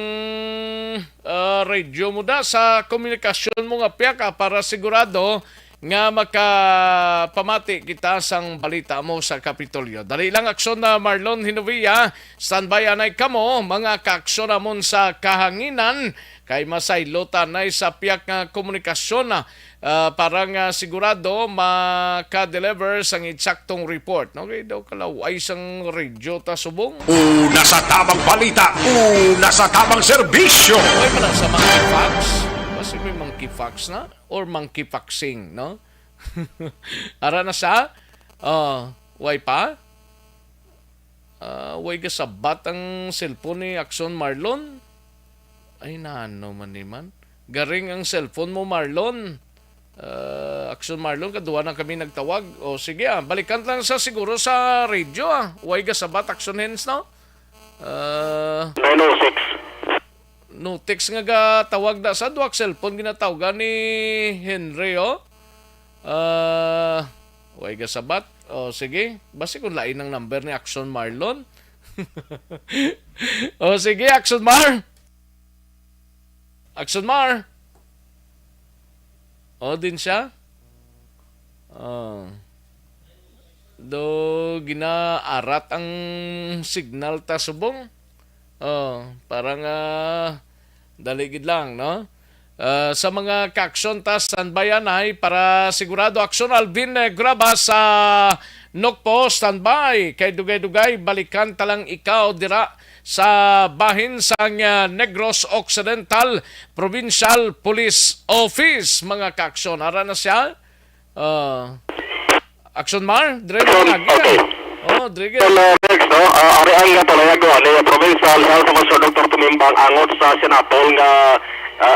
radio mo da sa komunikasyon mo nga piya para sigurado nga makapamati kita sang balita mo sa Kapitolyo. Dali lang aksyon na Marlon Hinovia, standby anay kamo, mga kaaksyon namon sa kahanginan, kay masaylotan na sa piyak nga komunikasyon na para nga sigurado maka-deliver sang eksaktong report. Okay daw kalaway sang radio ta subong. Una sa tamang balita, una sa tamang serbisyo. Okay pa lang sa monkey fax. Kasi may monkey fax na or monkey faxing, no? Ara na sa way pa? Way gasabat ang cellphone ni Akson Marlon. Ay naano man ni man. Garing ang cellphone mo Marlon. Akson Marlon, kaduwa na kami nagtawag. O sige balikan lang sa siguro sa radio Way gasabat Akson Hens, no? 906. No text nga tawag da sa duwak cellphone ginatawagan ni Henry, way gasabat. O sige, basi kung lain ang number ni Akson Marlon. O sige, Akson Mar. Akson Mar. O din siya. Do ginaarat ang signal ta subong. Parang daligid lang, no? Sa mga kaaksyon ta standby para sigurado aksyon Alvin Graba sa Nokpo standby kay dugay-dugay balikan talang ikaw dira sa bahin sang Negros Occidental Provincial Police Office. Mga kaaksyon ara na siya. Aksyon Mar, dire na lagi. Drige. Next, ari ang palayago ni Provincial Health Officer Dr. Tumimbang angot sa Senatol nga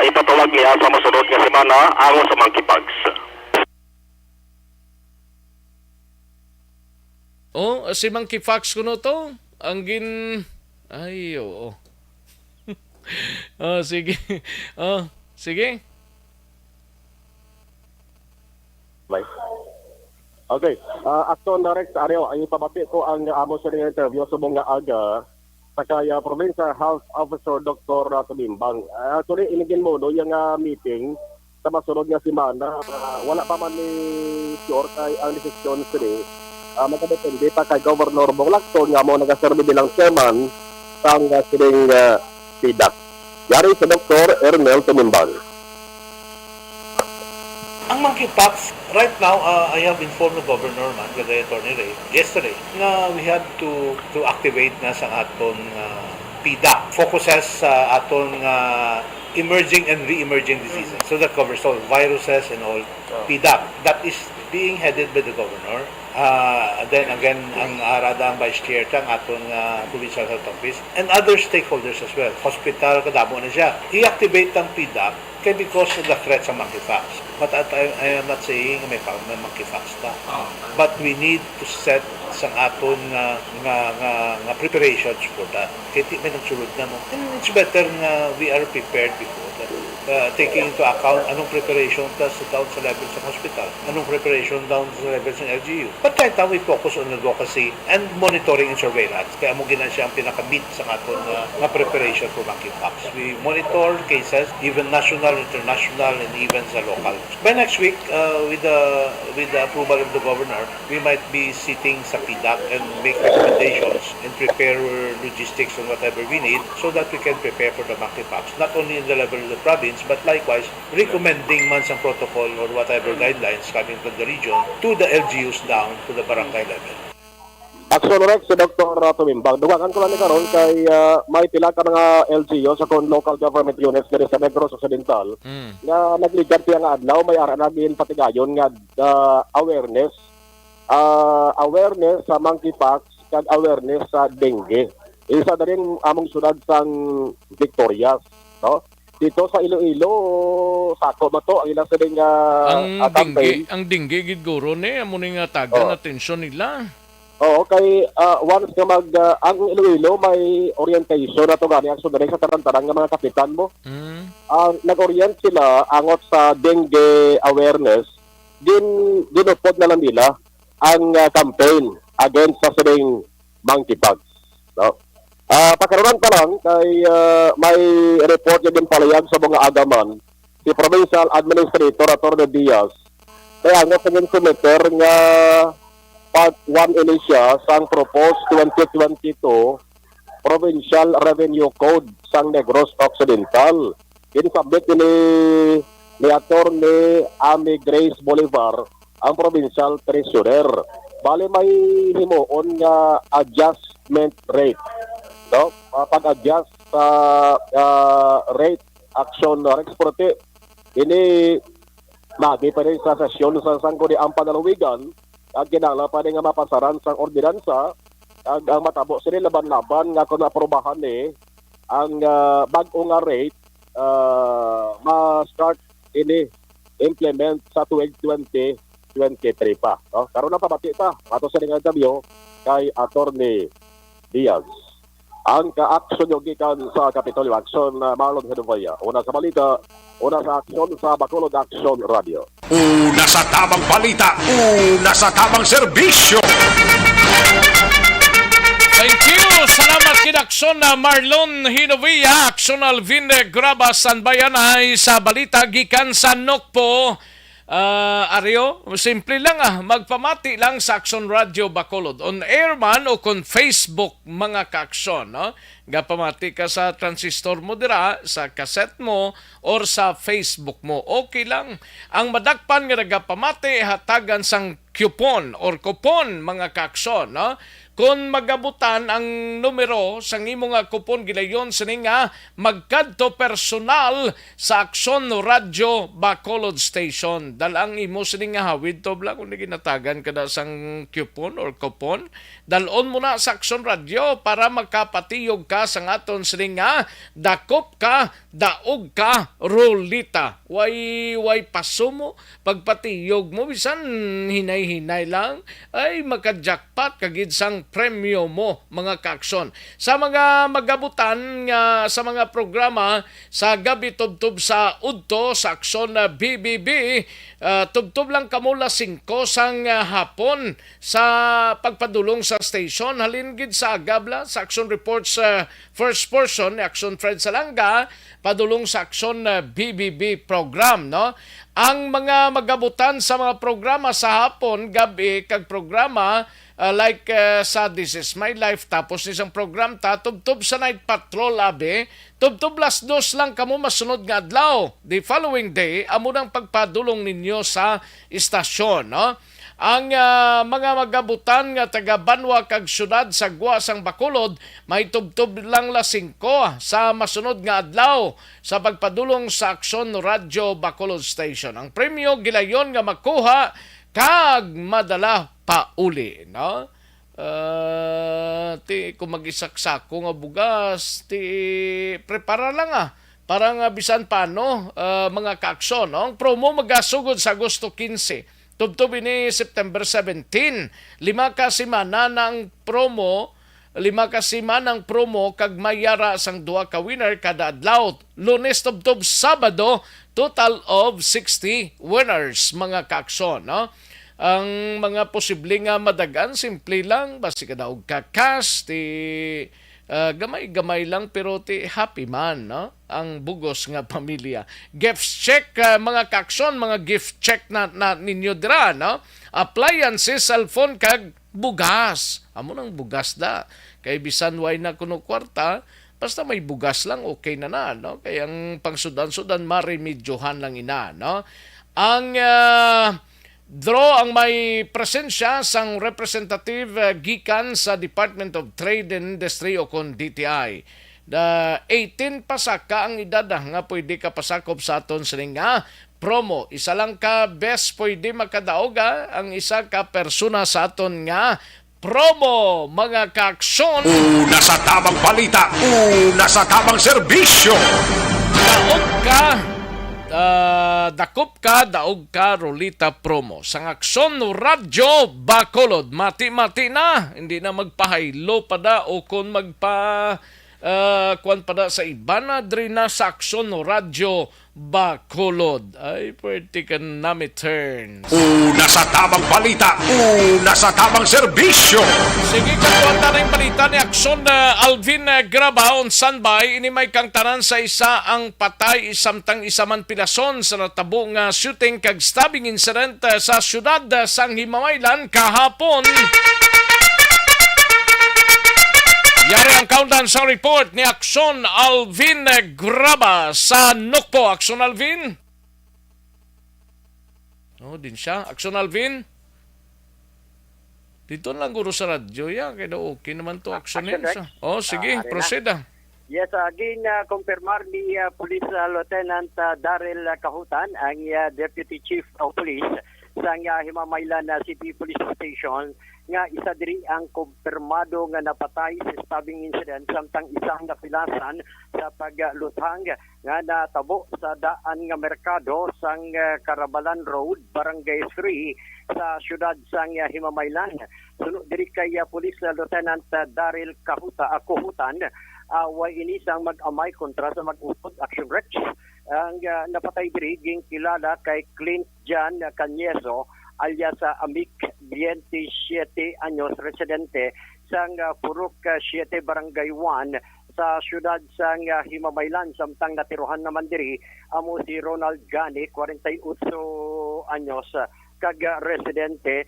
ipatawag niya sa masunod nga semana angot sa monkeypox. Si monkeypox kuno to. Ang ay, oo. Sige. Sige. Bye. Okay. Akton Rex Areo, ay pabati ko ang amo sa interview sa mga aga sa kaya Provincial Health Officer Dr. Tumimbang. Actually, inigin mo no, yung meeting sa masunod nga semana. Wala pa man ni sure kay ang desisyon sila. Magkadepende pa kay Governor Bong Lacson nga mo nagaserve bilang chairman sang siling PDAC. Yari sa Dr. Ernel Tumimbang. Ang monkeypox, right now, I have informed the Governor, Kagaya Attorney Ray, yesterday, na we had to activate na sa aton PDAC. Focuses sa aton emerging and re-emerging diseases. So that covers all viruses and all PDAC. That is being headed by the Governor. Then again, ang arada ang Vice Chair ang aton Provincial Health Office and other stakeholders as well. Hospital, kadamo na siya. I-activate ang PDAC because of the threat sa monkeypox. But I am not saying may monkeypox ta. But we need to set sa aton nga preparations for that. Kaya may nagsulod na mo. And it's better na we are prepared before that. Taking into account anong preparation down sa level sa hospital, anong preparation down sa level sa LGU. But right now, we focus on advocacy and monitoring and surveillance. Kaya mo gina siya ang pinaka-meet sa aton na preparation for monkeypox. We monitor cases, even national, international, and even sa local. By next week, with the approval of the Governor, we might be sitting sa PDAC and make recommendations and prepare logistics and whatever we need so that we can prepare for the monkeypox. Not only in the level of the province, but likewise, recommending man some protocol or whatever guidelines coming from the region to the LGUs down to the barangay level. Action Rex si Dr. Tumimbang. Dugakan ko lang ni karon kay may pila ka nga LGU sa local government units diri sa Negros Occidental nga nagligat siya nga adlaw may ara nagin patigayon nga awareness sa monkeypox kag awareness sa dengue. Isa na rin among sunod sang Victorias, no? dito sa Iloilo, sako ba to ang ilang sabing campaign? Ang dinggi gid guro ni amo ni nga tagan atensyon nila. Oo, kay once nga ang Iloilo may orientation na to gani ang sunod sa tarantarang nga mga kapitan mo. Nag-orient sila angot sa dengue awareness, dinupod na lang nila ang campaign against sa sabing monkeypox. No? Pagkaroon pa lang kay may report niya din palayag sa mga agaman si Provincial Administrator Atty. Diaz kaya nga sa submitter nga part 1 ini siya sang proposed 2022 Provincial Revenue Code sang Negros Occidental. Insubmit ni Atty. Amy Grace Bolivar ang Provincial Treasurer. Bali may himuon nga adjustment rate. No? Pag-adjust sa rate action exporte ini magi pa rin sa sesyon sa sangko di ang panalawigan at ginala pa rin nga mapasaran sa ordinansa ang matabo sila laban-laban nga kung naprobahan ang bag-o nga rate ma-start ini implement sa 2023 pa. No? Karoon na pabati ta ato sa nga interview kay Atty. Diaz. Ang ka-action yung gikan sa Capitolio Action Marlon Hedovaya. Una sa balita, una sa aksyon sa Bacolod Action Radio. Una sa tamang balita, una sa tamang serbisyo. Thank you! Salamat kinaksyon na Marlon Hinovia, Aksyon Alvin Grabas Sanbayanay sa balita gikan sa Nokpo. Aryo, simple lang magpamati lang sa Aksyon Radio Bacolod. On air man o kon Facebook mga kaaksyon, no? Gapamati ka sa transistor mo dira, sa cassette mo, or sa Facebook mo. Okay lang. Ang madakpan nga nagapamati, hatagan sang coupon or kupon mga kaaksyon, no? Kung magabutan ang numero sa imo nga kupon gilayon sini nga magkadto personal sa Aksyon Radio Bacolod Station. Dalang imo sini nga hawid to bla kung ginatagan kada sang kupon or kupon. Dalon mo na sa Aksyon Radio para makapatiyog ka sa aton sini nga dakop ka, daog ka, rolita. Way pasumo pagpatiyog mo bisan hinay-hinay lang ay makajackpot kagid sang premyo mo mga kaaksyon. Sa mga magabutan nga sa mga programa sa gabi tubtub sa udto sa Aksyon na BBB, tubtub lang kamula 5 sang hapon sa pagpadulong sa station. Halin gid sa agabla sa Aksyon Reports first portion ni Aksyon Fred Salanga padulong sa Aksyon BBB program, no? Ang mga magabutan sa mga programa sa hapon, gabi, kag programa like sa This Is My Life, tapos isang program ta, tubtub sa Night Patrol, abe, tubtub las 2 lang kamo masunod nga adlaw. The following day, amo nang pagpadulong ninyo sa istasyon, no? Ang mga magabutan nga taga Banwa kag syudad sa Gwa sang Bacolod may tubtub lang la 5 sa masunod nga adlaw sa pagpadulong sa Aksyon Radio Bacolod Station. Ang premyo gilayon nga makuha kag madala pa uli, no? Kung mag-isaksako nga bugas, prepara lang para nga bisan paano mga kaaksyon, no? Ang promo magasugod sa Agosto 15. Tubtub ini September 17. 5 ka semana ng promo, 5 ka semana ng promo kag mayara sang 2 ka winner kada adlaw. Lunes tubtub Sabado, total of 60 winners mga kaaksyon, no? Ang mga posible nga madagan, simple lang, basi ka daog ka cash, gamay-gamay lang pero happy man, no? Ang bugos nga pamilya. Gift check mga kaaksyon, mga gift check na ninyo dira, no? Appliances, cellphone kag bugas. Amo nang bugas da. Kay bisan way na kuno kwarta, basta may bugas lang okay na, no? Kay ang pangsudan-sudan maremedyohan lang ina, no? Ang draw ang may presensya sang representative gikan sa Department of Trade and Industry o kon DTI. 18 pasaka ang edad nga pwede ka pasakop sa aton sining promo. Isa lang ka best pwede makadaog ang isa ka persona sa aton nga promo mga kaaksyon. Una sa tamang balita, una sa tamang serbisyo. Daog dakop ka, daog ka, Rolita Promo. Sang aksyon no radyo, Bacolod. Mati-mati na. Hindi na magpahaylo pa da o kung kuan pa da sa iba na diri na sa aksyon no radyo, Bacolod. Ay, pwede ka nami turns. Una sa tamang balita, una sa tamang serbisyo. Sige, katuan na yung balita ni Aksyon Alvin Graba on standby. Ini may kang tanan sa isa ang patay isamtang isaman pilason sa natabo nga shooting kag stabbing incident sa syudad sang Himamaylan kahapon. Yari ang countdown sa report ni Aksyon Alvin Graba sa Nokpo. Aksyon Alvin? Oh, din siya. Aksyon Alvin? Dito lang guro sa radyo yan. Kaya okay naman to action Action, yan. Oh, sige, proceed ah. Yes, again, kumpirmar ni Police Lieutenant Daryl Kahutan, ang Deputy Chief of Police sa Himamaylan City Police Station, nga isa diri ang kumpirmado nga napatay sa stabbing incident samtang isang napilasan sa paglutang nga natabo sa daan nga merkado sang Carabalan Road, Barangay 3 sa syudad sang Himamaylan. Sunod diri kay Police Lieutenant Daryl Kahutan, way ini sang mag-amay kontra sa mag-upod action rex. Ang napatay diri ging kilala kay Clint Jan Canyeso alias Amik 27 anyos, residente sang Purok 7 Barangay 1 sa syudad sang Himamaylan. Samtang natiruhan naman diri amo si Ronald Gani 48 anyos kag residente,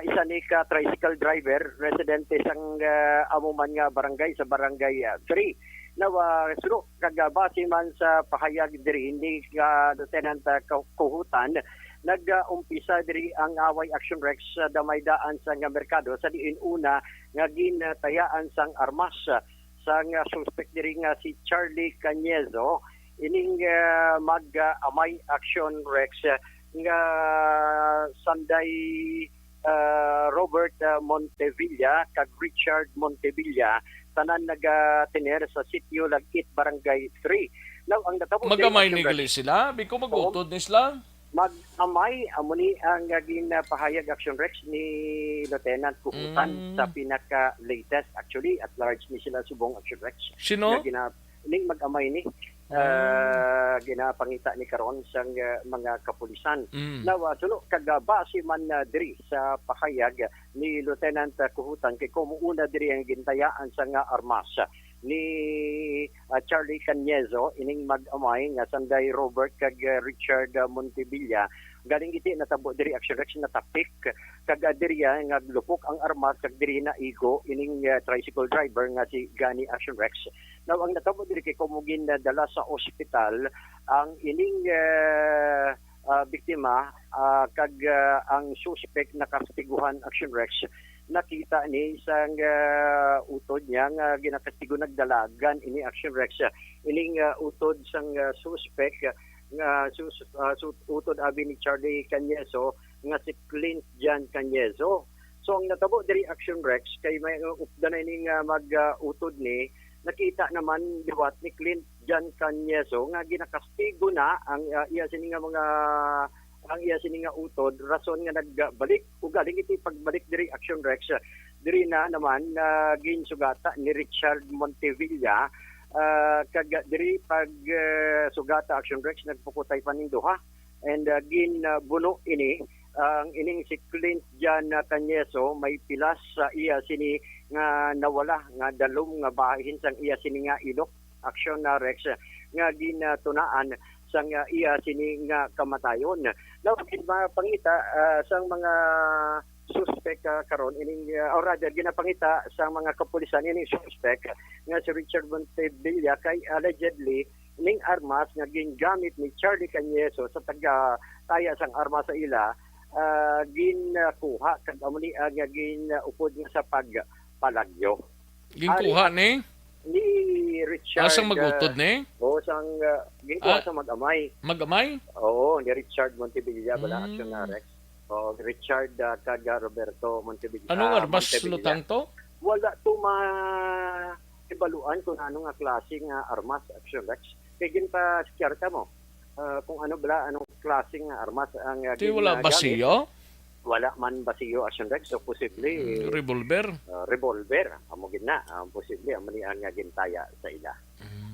isa ni ka tricycle driver, residente sang amo man nga barangay sa Barangay 3. Nawa suro kag base man sa pahayag diri ni Lieutenant Kahutan, nag-umpisa diri ang away action rex sa damaydaan sa nga merkado sa diin una nga ginatayaan sang armas sang suspect diri nga si Charlie Canyezo. Ining mag-amay action rex nga sanday Robert Montevilla kag Richard Montevilla, tanan nagatiner sa sitio Lagkit Barangay 3. Now ang natabo Magamay ni gali sila, biko magutod ni sila. Mag-amay amo ni ang pahayag action rex ni Lieutenant Kuhutan sa pinaka latest, actually at large ni sila subong action rex. Sino? Ning mag-amay ni ginapangita ni karon sang mga kapulisan. Nawa suno kagabase man diri sa pahayag ni Lieutenant Kuhutan kay kumuuna diri ang gintayaan sa nga armas ni Charlie Canyezo, ining mag-amay nga sanday Robert kag Richard Montevilla. Galing iti natabo diri action rex na tapik kag diri nga lupok ang armas kag diri na igo ining tricycle driver nga si Gani action rex. Now ang natabo diri kay kumugin dala sa ospital ang ining biktima kag ang suspect nakastiguhan action rex. Nakita ni isang utod niya nga ginakastigo nagdalagan ini action rex. Ining utod sang suspect nga utod abi ni Charlie Canyezo nga si Clint Jan Canyezo. So ang natabo diri action rex kay may updanay ning mag-utod ni, nakita naman diwat ni Clint Jan Canyezo nga ginakastigo na ang iya sini nga utod, rason nga nagbalik ug galing iti pagbalik diri action rex diri na naman ginsugata ni Richard Montevilla kag diri pag sugata action rex nagpukutay pa ning duha and ginbuno ini ang ining si Clint Jan Canyezo may pilas sa iya sini nga nawala nga dalom nga bahin sang iya sini nga ilok action rex nga ginatunaan sang iya sini nga kamatayon. Now ginapangita sang mga suspect karon ining or rather ginapangita sang mga kapulisan ining suspect nga si Richard Montevilla kay allegedly ning armas nga gingamit ni Charlie Canyezo sa taya sang armas sa ila ginkuha kag amo ni nga ginupod nga sa pagpalagyo. Ginkuha ni Richard. Asang magutod ni? Oo, sang ginkuha sa mag-amay. Mag-amay? Oo, ni Richard Montevilla bala action na Rex. O Richard kag Roberto Montevilla. Anong armas lutang to? Wala to ibaluan kung anong klase nga armas action Rex. Kay ginpa sikyarta mo. kung ano bala, anong klaseng armas ang Di wala basiyo? Wala man basiyo action Rex, so posible Revolver? revolver amo gid na posible amo ni ang gintaya sa ila.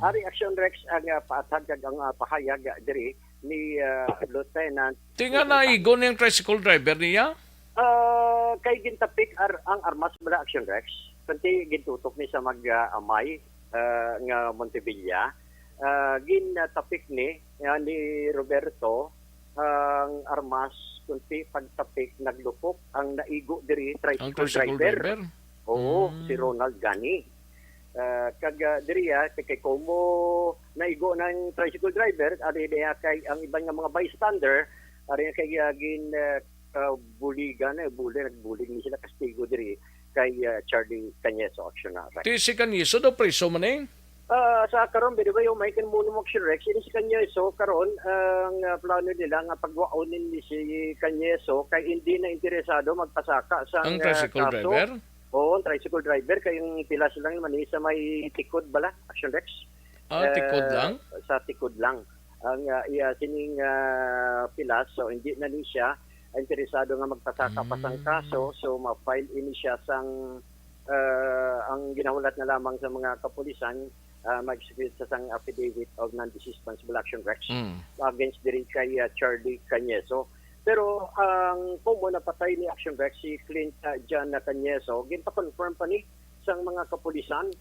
Ari action Rex ang paatag kag ang pahayag diri ni Lieutenant Tinga na igon yung tricycle driver niya? kay gintapik ang armas bala action Rex kanti gintutok ni sa mag-amay nga Montevilla. Ginatapik ni Roberto ang armas kunti pagtapik naglupok ang naigo diri tricycle driver. Oo, si Ronald Gani. Kag diri kay Como naigo ng tricycle driver ari diya kay ang ibang nga mga bystander ari kay gin buligan nagbulig ni sila kastigo diri kay Charlie Cañeso action na. Ti si Cañeso do preso man eh? Sa karon bidi ba yung may kanmuno mo Rex ini si Cañeso karon ang plano nila nga pagwaonin ni si Cañeso kay hindi na interesado magpasaka sa ang tricycle driver. Oo, tricycle driver kay yung pilas lang man sa may tikod bala action Rex. Tikod lang. Sa tikod lang ang sining pilas so hindi na ni siya interesado nga magpasaka pa sang kaso so ma-file ini siya sang ang ginahulat na lamang sa mga kapulisan mag-execute sa sang affidavit of non-responsible action Rex against diri kay Charlie Cañeso. Pero ang Como napatay ni action Rex si Clint John Cañeso, ginpa-confirm pa ni sang mga kapulisan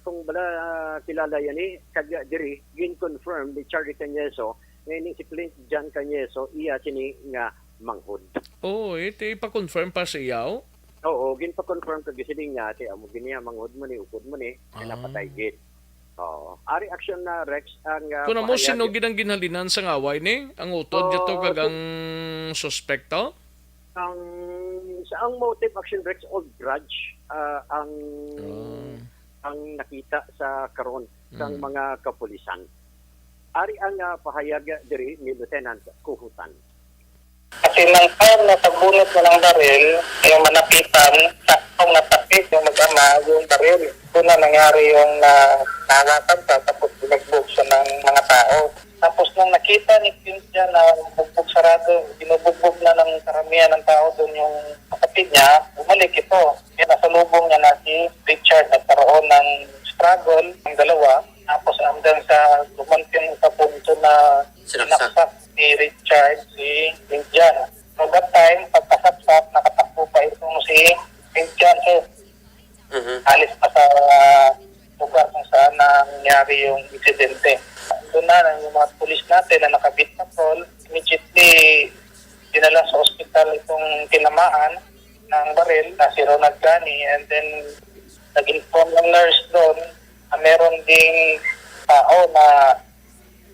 kung bala kilala yan ni kag diri gin-confirm ni Charlie Cañeso ngayon si Clint John Cañeso iya sini nga manghod. Ito ipa-confirm pa sa iyaw? Oo, ginpa-confirm kag sining nga amo giniya manghod mo ni ukod mo ni napatay gid. Ari action na Rex ang kuno mo sino gid ang ginhalinan sa ngaway ni ang utod dito kag ang suspekto? Ang motive action Rex old grudge ang nakita sa karon sang mga kapulisan. Ari ang pahayag diri ni Lieutenant Kuhutan. Kasi nang time na pagbunot na ng baril, yung manapitan, saktong natapit yung mag-ama, yung baril. Doon na nangyari yung nahagatan pa, tapos binagbog siya ng mga tao. Tapos nung nakita ni Cynthia na bugbog sarado, binubugbog na ng karamihan ng tao doon yung kapatid niya, bumalik ito. Kaya nasalubong niya na si Richard, nagkaroon ng struggle, ng dalawa. Tapos hanggang sa lumantin sa punto na sinaksak si Richard, si Indian. So that time, pagkasaksak, nakatakbo pa itong si Indian. So, alis pa sa lugar kung saan nangyari yung insidente. Doon na yung mga pulis natin na nakabit patrol, immediately dinala sa ospital itong tinamaan ng baril na si Ronald Gani, and then nag-inform ng nurse doon na meron ding tao na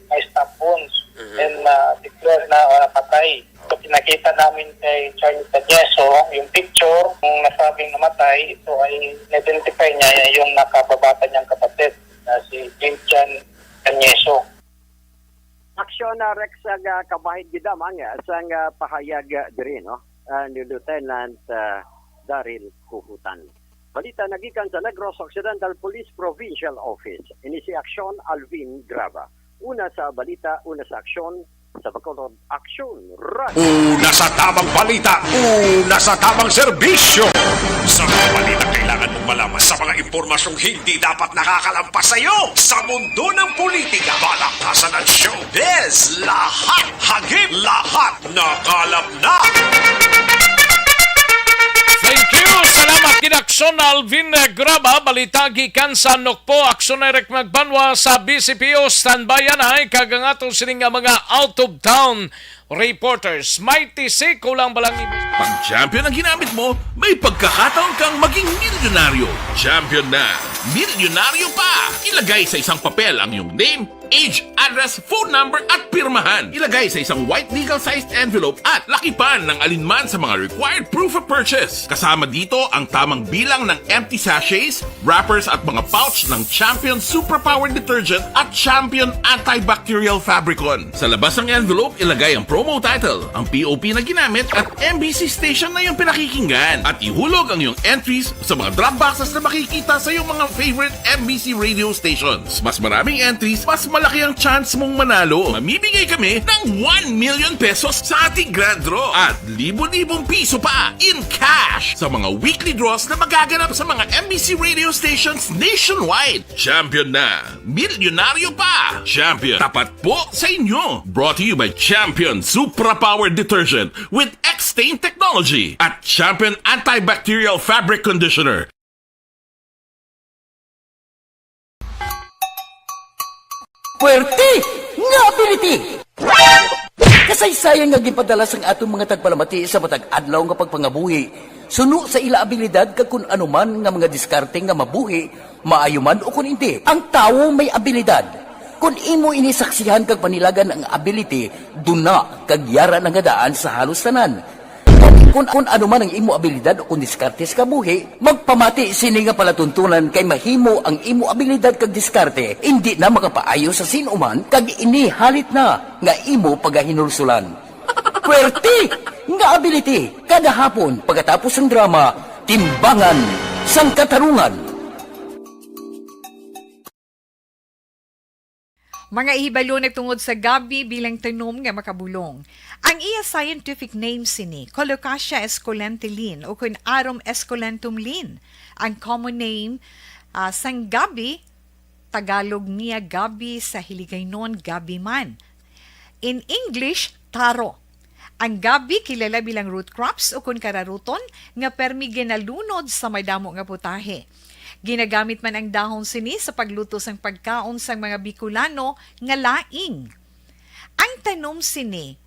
may stab wounds and declare na patay. So pinakita namin kay Charlie Cañeso yung picture ng nasabing namatay. Ito ay identify niya yung nakababata niyang kapatid na si Cynthia Cañeso. Aksyon na Rex ang kabahid gidamang sang pahayag diri ni Lieutenant Daryl Kuhutan. Balita nagikan sa Negros Occidental Police Provincial Office. Ini si Aksyon Alvin Grava. Una sa balita, una sa aksyon, sa Bacolod Action Run. Una sa tamang balita, una sa tamang serbisyo. Sa mga balita kailangan mong malaman sa mga impormasyong hindi dapat nakakalampas sa iyo. Sa mundo ng politika, balakasan at showbiz, lahat hagip, lahat nakalap na. Thank you! Salamat kid Aksyon Alvin Graba. Balita gikan sa Nokpo. Aksyon na Eric Magbanwa sa BCPO. Standby yan ay kagangatong sining mga out-of-town reporters. Mighty si kulang balang Pag champion ang ginamit mo, may pagkakataon kang maging milyonaryo. Champion na! Milyonaryo pa! Ilagay sa isang papel ang iyong name, age, address, phone number at pirmahan. Ilagay sa isang white legal-sized envelope at lakipan ng alinman sa mga required proof of purchase. Kasama dito ang tamang bilang ng empty sachets, wrappers at mga pouch ng Champion Superpower Detergent at Champion Antibacterial Fabricon. Sa labas ng envelope, ilagay ang promo title, ang POP na ginamit at MBC station na yung pinakikinggan. At ihulog ang iyong entries sa mga drop boxes na makikita sa iyong mga favorite MBC radio stations. Mas maraming entries, mas malaki ang chance mong manalo. Mamimigay kami ng 1 million pesos sa ating grand draw at libo-libong piso pa in cash sa mga weekly draws na magaganap sa mga MBC radio stations nationwide. Champion na, milyonaryo pa. Champion, tapat po sa inyo. Brought to you by Champion Supra Power Detergent with X-Stain Technology at Champion Antibacterial Fabric Conditioner. Puwerte nga ability! Kasaysayan nga gipadala sang atong mga tagpalamati sa matag adlaw nga pagpangabuhi. Suno sa ila abilidad kag kun anuman nga mga diskarte nga mabuhi, maayo man o kun hindi. Ang tawo may abilidad. Kung imo inisaksihan kag panilagan ang ability, duna kag yara nga daan sa halos tanan. Kung anuman ang imo abilidad o kung diskarte sa kabuhi, magpamati sini nga palatuntunan kay mahimo ang imo abilidad kag diskarte, hindi na makapaayo sa sinuman kag ini halit na nga imo pagahinulsulan. Puwerte nga ability kada hapon pagkatapos ng drama, Timbangan sang Katarungan. Mga ihibalo nagtungod sa gabi bilang tanom nga makabulong. Ang iya scientific name sini, Colocasia esculentilin o kun Arum esculentum lin. Ang common name sang gabi, Tagalog niya gabi, sa Hiligaynon gabi man. In English, taro. Ang gabi kilala bilang root crops o kun kararuton nga permi ginalunod sa may damo nga putahe. Ginagamit man ang dahon sini sa pagluto sang pagkaon sang mga Bicolano nga laing. Ang tanom sini,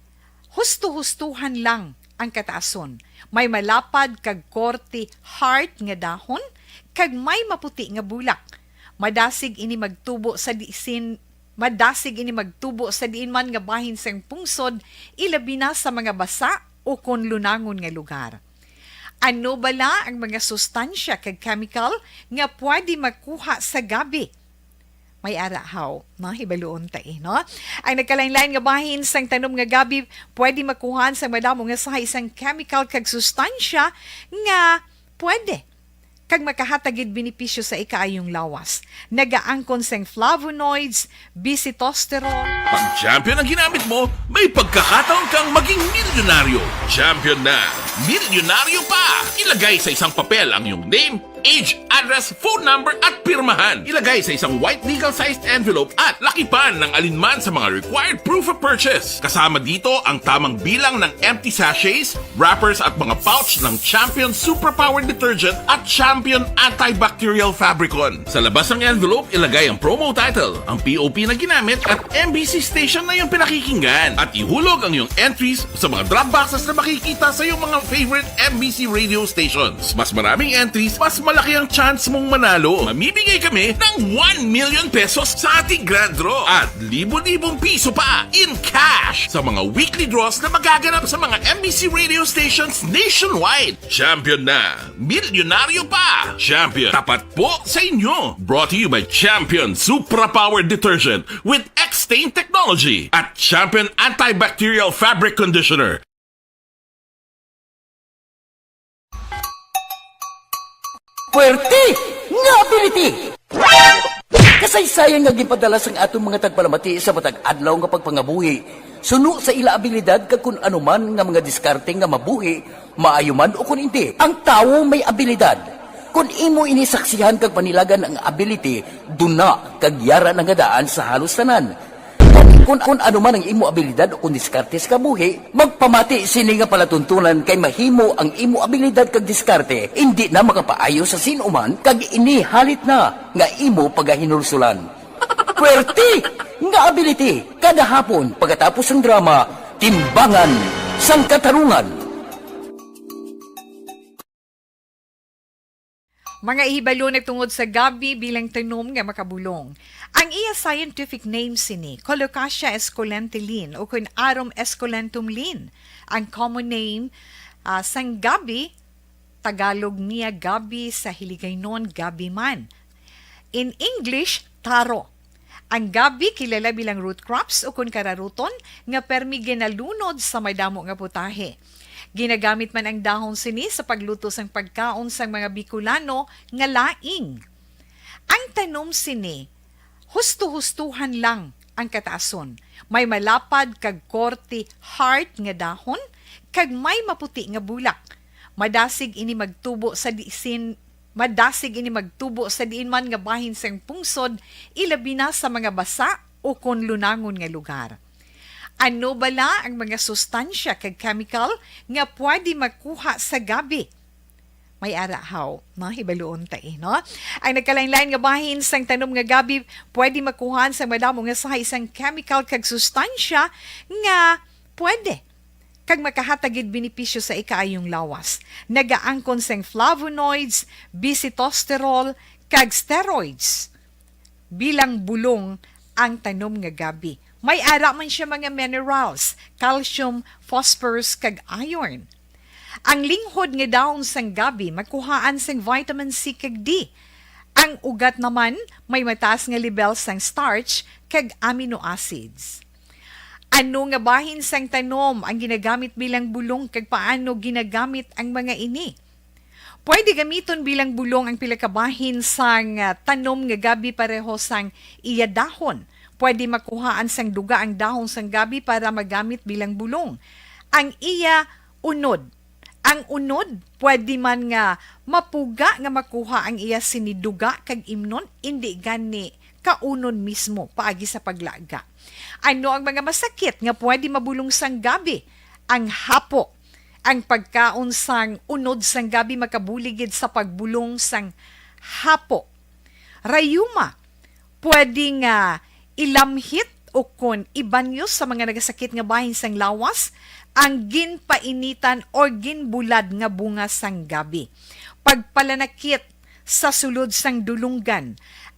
husto-hustuhan lang ang kataason. May malapad kag korte heart nga dahon kag may maputi nga bulak. Madasig ini magtubo sa diin man nga bahin sang pungsod, ilabi na sa mga basa o kon lunangon nga lugar. Ano bala ang mga sustansya kag chemical nga pwede makuha sa gabi? May arahaw, no? Hibaluon tayo, no? Ang nagkalain-lain nga bahin sang tanom nga gabi pwede makuhaan sa madamo nga sa isang chemical kag sustansya nga pwede kag makahatagid benepisyo sa ikaayong lawas. Nagaangkon sang flavonoids, bisitosterol. Pag champion ang ginamit mo, may pagkakataon kang maging milyonaryo. Champion na, milyonaryo pa! Ilagay sa isang papel ang iyong name, age, address, phone number at pirmahan. Ilagay sa isang white legal-sized envelope at lakipan ng alinman sa mga required proof of purchase. Kasama dito ang tamang bilang ng empty sachets, wrappers at mga pouch ng Champion Super Power Detergent at Champion Antibacterial Fabricon. Sa labas ng envelope, ilagay ang promo title, ang POP na ginamit at MBC station na yung pinakikinggan. At ihulog ang iyong entries sa mga drop boxes na makikita sa iyong mga favorite MBC radio stations. Mas maraming entries, mas malaki ang chance mong manalo. Mamimigay kami ng 1 million pesos sa ating grand draw at libo-libong piso pa in cash sa mga weekly draws na magaganap sa mga MBC radio stations nationwide. Champion na, milyonaryo pa. Champion, tapat po sa inyo. Brought to you by Champion Supra Power Detergent with X-Stain Technology at Champion Antibacterial Fabric Conditioner. Puwerte nga ability! Kasaysayan nga gipadala sang atong mga tagpalamati sa matag adlaw nga pagpangabuhi. Suno sa ila abilidad kag kun anuman nga mga diskarte nga mabuhi, maayo man o kun hindi. Ang tawo may abilidad. Kung imo inisaksihan kag panilagan ang ability, duna kag yara nga daan sa halos tanan. Kung anuman ang imo abilidad o kung diskarte sa kabuhi, magpamati sini nga palatuntunan kay mahimo ang imo abilidad kag diskarte, hindi na makapaayo sa sinuman kag ini halit na nga imo pagahinulsulan. Puwerte nga ability kada hapon pagkatapos ng drama, Timbangan sang Katarungan. Mga ihibalo nagtungod sa gabi bilang tanom nga makabulong. Ang iya scientific name sini, Colocasia esculentilin o kun Arum esculentum lin. Ang common name sang gabi, Tagalog niya gabi, sa Hiligaynon gabi man. In English, taro. Ang gabi kilala bilang root crops o kun kararuton nga permi ginalunod sa may damo nga putahe. Ginagamit man ang dahon sini sa pagluto sang pagkaon sang mga Bicolano nga laing. Ang tanom sini, husto-hustuhan lang ang kataason. May malapad kag korte hard nga dahon kag may maputi nga bulak. Madasig ini magtubo sa diin man nga bahin sang pungsod, ilabi na sa mga basa o kon lunangon nga lugar. Ano bala ang mga sustansya kag chemical nga pwede makuha sa gabi? May arahaw, hibaluon no? Ang nagkalain-lain nga bahin sang tanom nga gabi pwede makuhaan sa madamo nga sa isang chemical kag sustansya nga pwede kag makahatagid benepisyo sa ikaayong lawas. Nagaangkon sang flavonoids, bisitosterol, kag steroids. Bilang bulong ang tanom nga gabi. May ara man siya mga minerals, calcium, phosphorus, kag iron. Ang linghod nga dahon sang gabi makuhaan sang vitamin C kag D. Ang ugat naman may mataas nga level sang starch kag amino acids. Ano nga bahin sang tanom ang ginagamit bilang bulong kag paano ginagamit ang mga ini? Pwede gamiton bilang bulong ang pila ka bahin sang tanom nga gabi pareho sang iya dahon. Pwede makuhaan sang duga ang dahon sang gabi para magamit bilang bulong. Ang iya unod. Ang unod, pwede man nga mapuga nga makuha ang iya siniduga kag imnon, hindi gani kaunon mismo paagi sa paglaga. Ano ang mga masakit nga pwede mabulong sang gabi? Ang hapo. Ang pagkaon sang unod sang gabi makabuligid sa pagbulong sang hapo. Rayuma. Pwede nga ilamhit o kon ibanyos sa mga nagasakit nga bahin sang lawas ang ginpainitan o ginbulad nga bunga sang gabi. Pagpalanakit sa sulod sang dulunggan,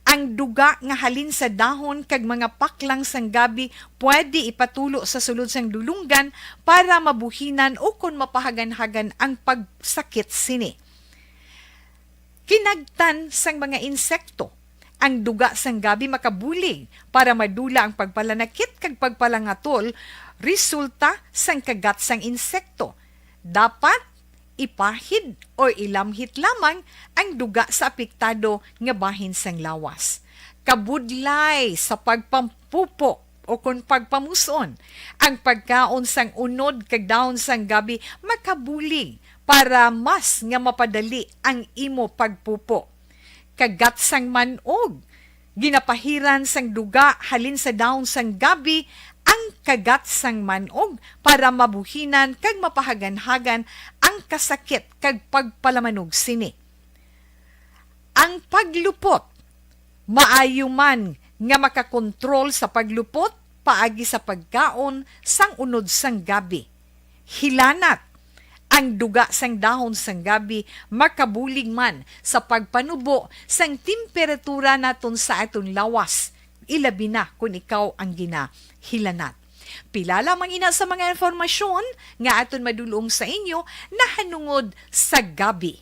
ang duga nga halin sa dahon kag mga paklang sang gabi pwede ipatulo sa sulod sang dulunggan para mabuhinan o kon mapahagan-hagan ang pagsakit sini. Kinagtan sang mga insekto, ang duga sang gabi makabulig para madula ang pagpalanakit kag pagpalangatol resulta sang kagat sang insekto. Dapat ipahid o ilamhit lamang ang duga sa apektado nga bahin sang lawas. Kabudlay sa pagpampupo o kung pagpamuson, ang pagkaon sang unod kag dahon sang gabi makabulig para mas nga mapadali ang imo pagpupo. Kagat sang manog, ginapahiran sang duga halin sa dahon sang gabi ang kagat sang manog para mabuhinan kag mapahagan-hagan ang kasakit kag pagpalamanog sini. Ang paglupot, maayo man nga makakontrol sa paglupot paagi sa pagkaon sang unod sang gabi. Hilanat, ang duga sang dahon sang gabi makabulig man sa pagpanubo sang temperatura naton sa aton lawas. Ilabi na kung ikaw ang ginahilanat. Pila lamang ina sa mga informasyon nga aton madulong sa inyo na hanungod sa gabi.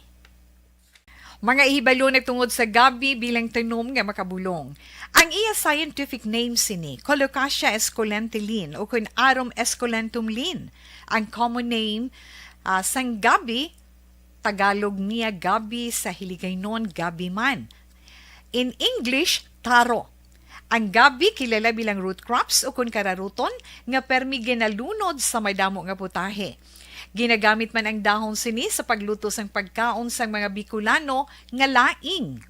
Mga ihibalo nagtungod sa gabi bilang tanom nga makabulong. Ang iya scientific name sini, Colocasia esculentilin o kun Arum esculentum lin. Ang common name sang gabi, Tagalog niya gabi, sa Hiligaynon gabi man. In English, taro. Ang gabi kilala bilang root crops o kun kararuton nga permi ginalunod sa may damo nga putahe. Ginagamit man ang dahon sini sa pagluto sang pagkaon sang mga Bicolano nga laing.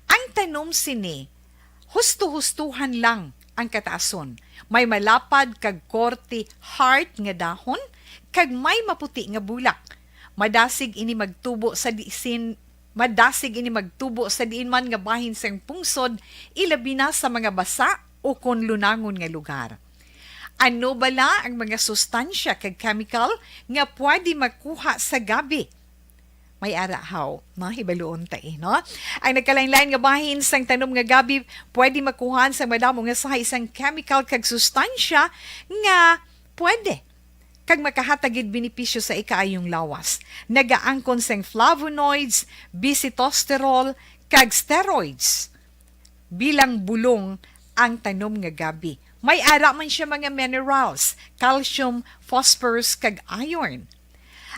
Ang tanom sini, husto-hustuhan lang ang kataason. May malapad kag korte hard nga dahon kag may maputi nga bulak. Madasig ini magtubo sa diin man nga bahin sang pungsod, ilabi na sa mga basa o kon lunangon nga lugar. Ano bala ang mga sustansya kag chemical nga pwede makuha sa gabi? May arahaw, hibaluon no? Ang nagkalain-lain nga bahin sang tanom nga gabi pwede makuhaan sa madamo nga sa isang chemical kag sustansya nga pwede kag makahatagid benepisyo sa ikaayong lawas. Nagaangkon sang flavonoids, bisitosterol, kag steroids. Bilang bulong ang tanom nga gabi. May ara man siya mga minerals, calcium, phosphorus, kag iron.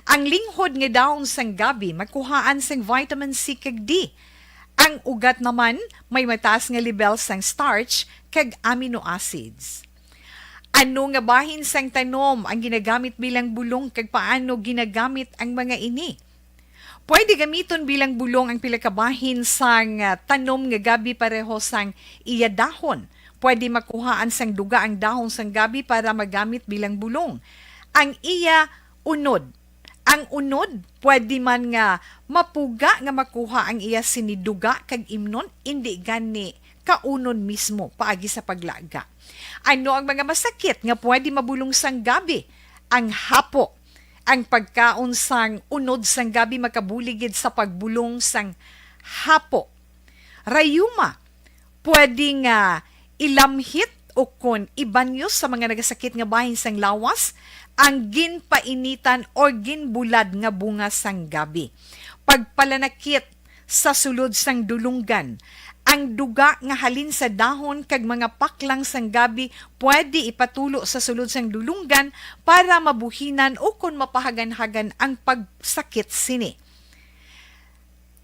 Ang linghod nga dahon sang gabi makuhaan sang vitamin C kag D. Ang ugat naman may mataas nga level sang starch kag amino acids. Ano nga bahin sang tanom ang ginagamit bilang bulong kag paano ginagamit ang mga ini? Pwede gamiton bilang bulong ang pila ka bahin sang tanom nga gabi pareho sang iya dahon. Pwede makuhaan sang duga ang dahon sang gabi para magamit bilang bulong. Ang iya unod. Ang unod, pwede man nga mapuga nga makuha ang iya siniduga kag imnon, hindi gani kaunon mismo paagi sa paglaga. Ano ang mga masakit nga pwede mabulong sang gabi? Ang hapo. Ang pagkaon sang unod sang gabi makabuligid sa pagbulong sang hapo. Rayuma. Pwede nga ilamhit o kon ibanyos sa mga nagasakit nga bahin sang lawas ang ginpainitan o ginbulad nga bunga sang gabi. Pagpalanakit sa sulod sang dulunggan, ang duga nga halin sa dahon kag mga paklang sang gabi pwede ipatulo sa sulod sang dulunggan para mabuhinan o kon mapahagan-hagan ang pagsakit sini.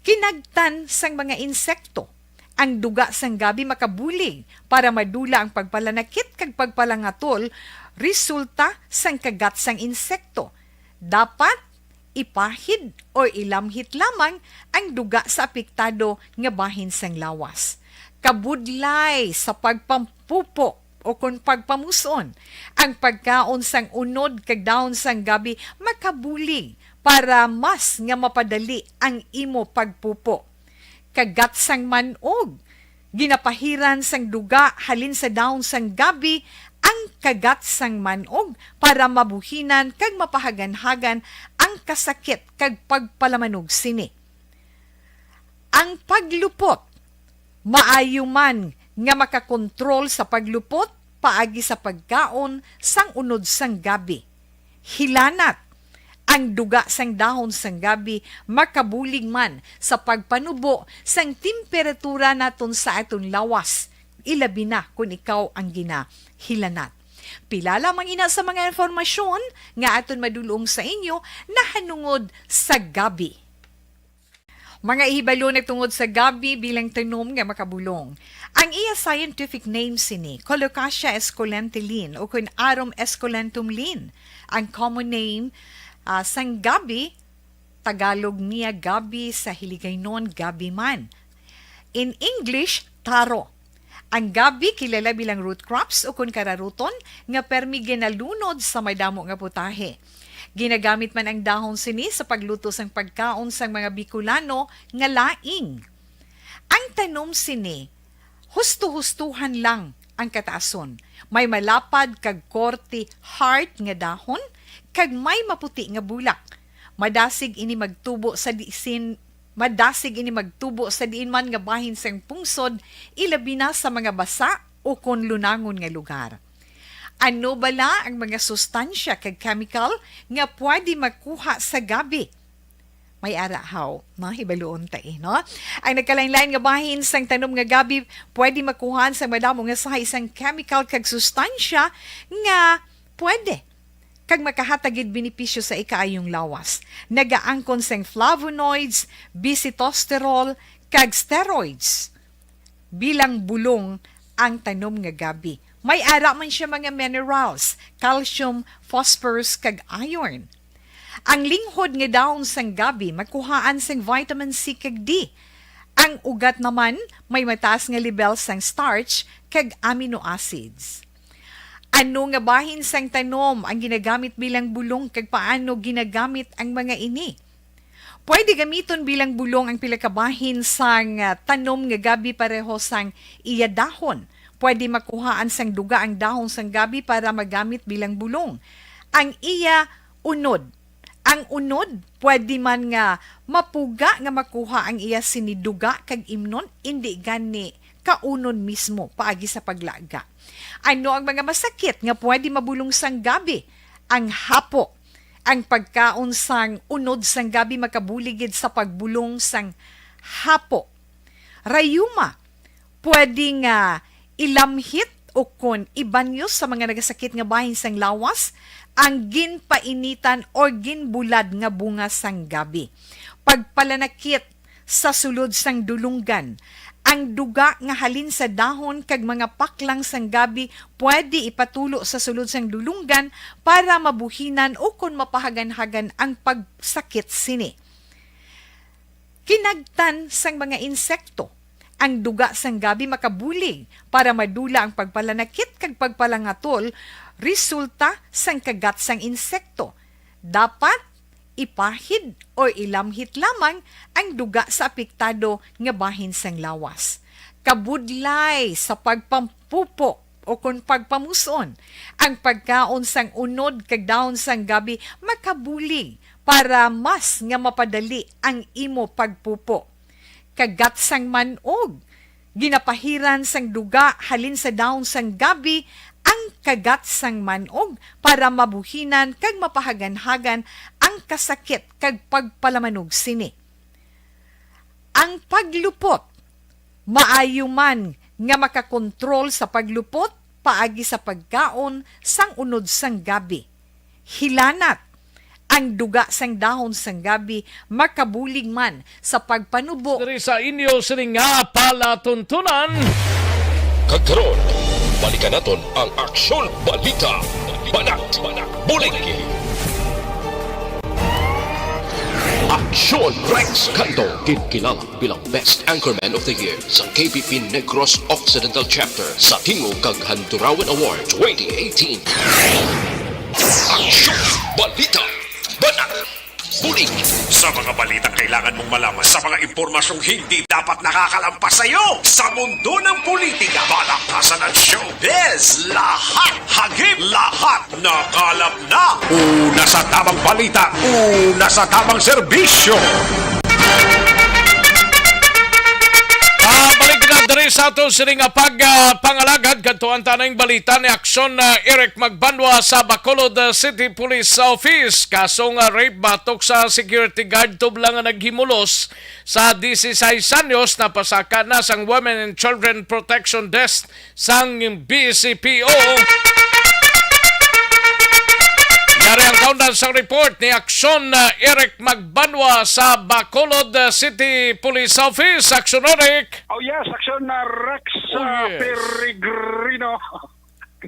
Kinagtan sang mga insekto. Ang duga sang gabi makabulig para madula ang pagpalanakit kag pagpalangatol resulta sang kagat sang insekto. Dapat ipahid o ilamhit lamang ang duga sa apektado nga bahin sang lawas. Kabudlay sa pagpampupo o kung pagpamuson, ang pagkaon sang unod kag dahon sang gabi makabulig para mas nga mapadali ang imo pagpupo. Kagat sang manog, ginapahiran sang duga halin sa dahon sang gabi ang kagat sang manog para mabuhinan kag mapahagan-hagan ang kasakit kag pagpalamanog sini. Ang paglupot, maayo man nga makakontrol sa paglupot paagi sa pagkaon sang unod sang gabi. Hilanat, ang duga sang dahon sang gabi makabulig man sa pagpanubo sang temperatura naton sa aton lawas. Ilabi na kung ikaw ang ginahilanat. Pila lamang ina sa mga informasyon nga aton madulong sa inyo na hanungod sa gabi. Mga ihibalo na tungod sa gabi bilang tanom nga makabulong. Ang iya scientific name sini, Colocasia esculentilin o kung Arum esculentum lin. Ang common name sang gabi, Tagalog niya gabi, sa Hiligaynon gabi man. In English, taro. Ang gabi kilala bilang root crops o kung kararuton nga permi ginalunod sa may damo nga putahe. Ginagamit man ang dahon sini sa pagluto sang pagkaon sang mga Bicolano nga laing. Ang tanom sini, husto-hustuhan lang ang kataason. May malapad kag korte heart nga dahon kag may maputi nga bulak. Madasig ini magtubo sa diin man nga bahin sang pungsod, ilabi na sa mga basa o kon lunangon nga lugar. Ano bala ang mga sustansya kag chemical nga pwede makuha sa gabi? May arahaw, no? Hibaluon tayo, no? Ang nagkalain-lain nga bahin sang tanom nga gabi pwede makuhaan sa madamo nga sa isang chemical kag sustansya nga pwede kag makahatagid benepisyo sa ikaayong lawas. Nagaangkon sang flavonoids, bisitosterol, kag steroids. Bilang bulong ang tanom nga gabi. May ara man siya mga minerals, calcium, phosphorus, kag iron. Ang linghod nga dahon sang gabi makuhaan sang vitamin C kag D. Ang ugat naman may mataas nga level sang starch kag amino acids. Ano nga bahin sang tanom ang ginagamit bilang bulong kag paano ginagamit ang mga ini? Pwede gamiton bilang bulong ang pila ka bahin sang tanom nga gabi pareho sang iya dahon. Pwede makuhaan sang duga ang dahon sang gabi para magamit bilang bulong. Ang iya unod. Ang unod, pwede man nga mapuga nga makuha ang iya siniduga kag imnon, hindi gani kaunon mismo paagi sa paglaga. Ano ang mga masakit nga pwede mabulong sang gabi? Ang hapo. Ang pagkaon sang unod sang gabi makabuligid sa pagbulong sang hapo. Rayuma. Pwede nga ilamhit o kon ibanyo sa mga nagasakit nga bahin sang lawas ang ginpainitan o ginbulad nga bunga sang gabi. Pagpalanakit sa sulod sang dulunggan, ang duga nga halin sa dahon kag mga paklang sang gabi pwede ipatulo sa sulod sang dulunggan para mabuhinan o kon mapahagan-hagan ang pagsakit sini. Kinagtan sang mga insekto, ang duga sang gabi makabulig para madula ang pagpalanakit kag pagpalangatol resulta sang kagat sang insekto. Dapat ipahid o ilamhit lamang ang duga sa apektado nga bahin sang lawas. Kabudlay sa pagpampupo o kung pagpamuson, ang pagkaon sang unod kag daon sang gabi makabulig para mas nga mapadali ang imo pagpupo. Kagat sang manog, ginapahiran sang duga halin sa daon sang gabi ang kagat sang manog para mabuhinan kag mapahagan-hagan ang kasakit kag pagpalamanog sini. Ang paglupot, maayo man nga makakontrol sa paglupot paagi sa pagkaon sang unod sang gabi. Hilanat, ang duga sang dahon sang gabi makabulig man sa pagpanubo. Dari sa inyo sining nga palatuntunan. Kagkaroon, balikan naton ang Aksyon Balita. Banat, bulig. Aksyon Rex Kanto, kilala bilang Best Anchorman of the Year sa KPP Negros Occidental Chapter sa Tingog kag Handurawan Award 2018. Aksyon Balita. Banat, bulig. Sa mga balitang kailangan mong malaman, sa mga impormasyong hindi dapat nakakalampas sa iyo, sa mundo ng politika, balakasan at showbiz, lahat hagip, lahat nakalap na. Una sa tamang balita, una sa tamang serbisyo. Balik na diri sa ato sining pangalagad kadto ang tanang balita ni Aksyon Eric Magbanwa sa Bacolod City Police Office. Kasong rape batok sa security guard tublang nga naghimulos sa 16 anyos na pasaka na sang Women and Children Protection Desk sang BCPO. Yari ang kaundan sa report ni Aksyon Eric Magbanwa sa Bacolod City Police Office. Aksyon Eric! Oh yes, Aksyon Rex Peregrino.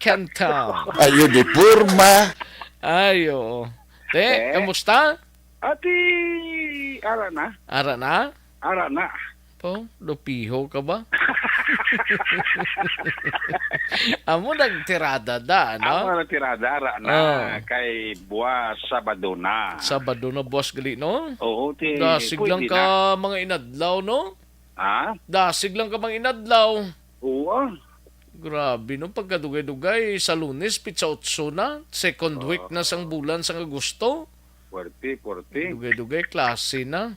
Kanta. Ayo di purma. Ayo. Kamusta? Ati, ara na. Ara na? Ara na. Po, lupiho ka ba? Amo nagtirada da, no? Amo nagtirada, ara na. Kay buwas Sabado na. Sabado na, buwas gali, no? Oo, ti. Dasig lang ka mga inadlaw, no? Ha? Dasig lang ka mga inadlaw. Oo. Grabe, no? Pagkadugay-dugay, sa Lunes, pizza 8 na. Second week na sang bulan sang Agosto. Puerte. Dugay-dugay, klase na.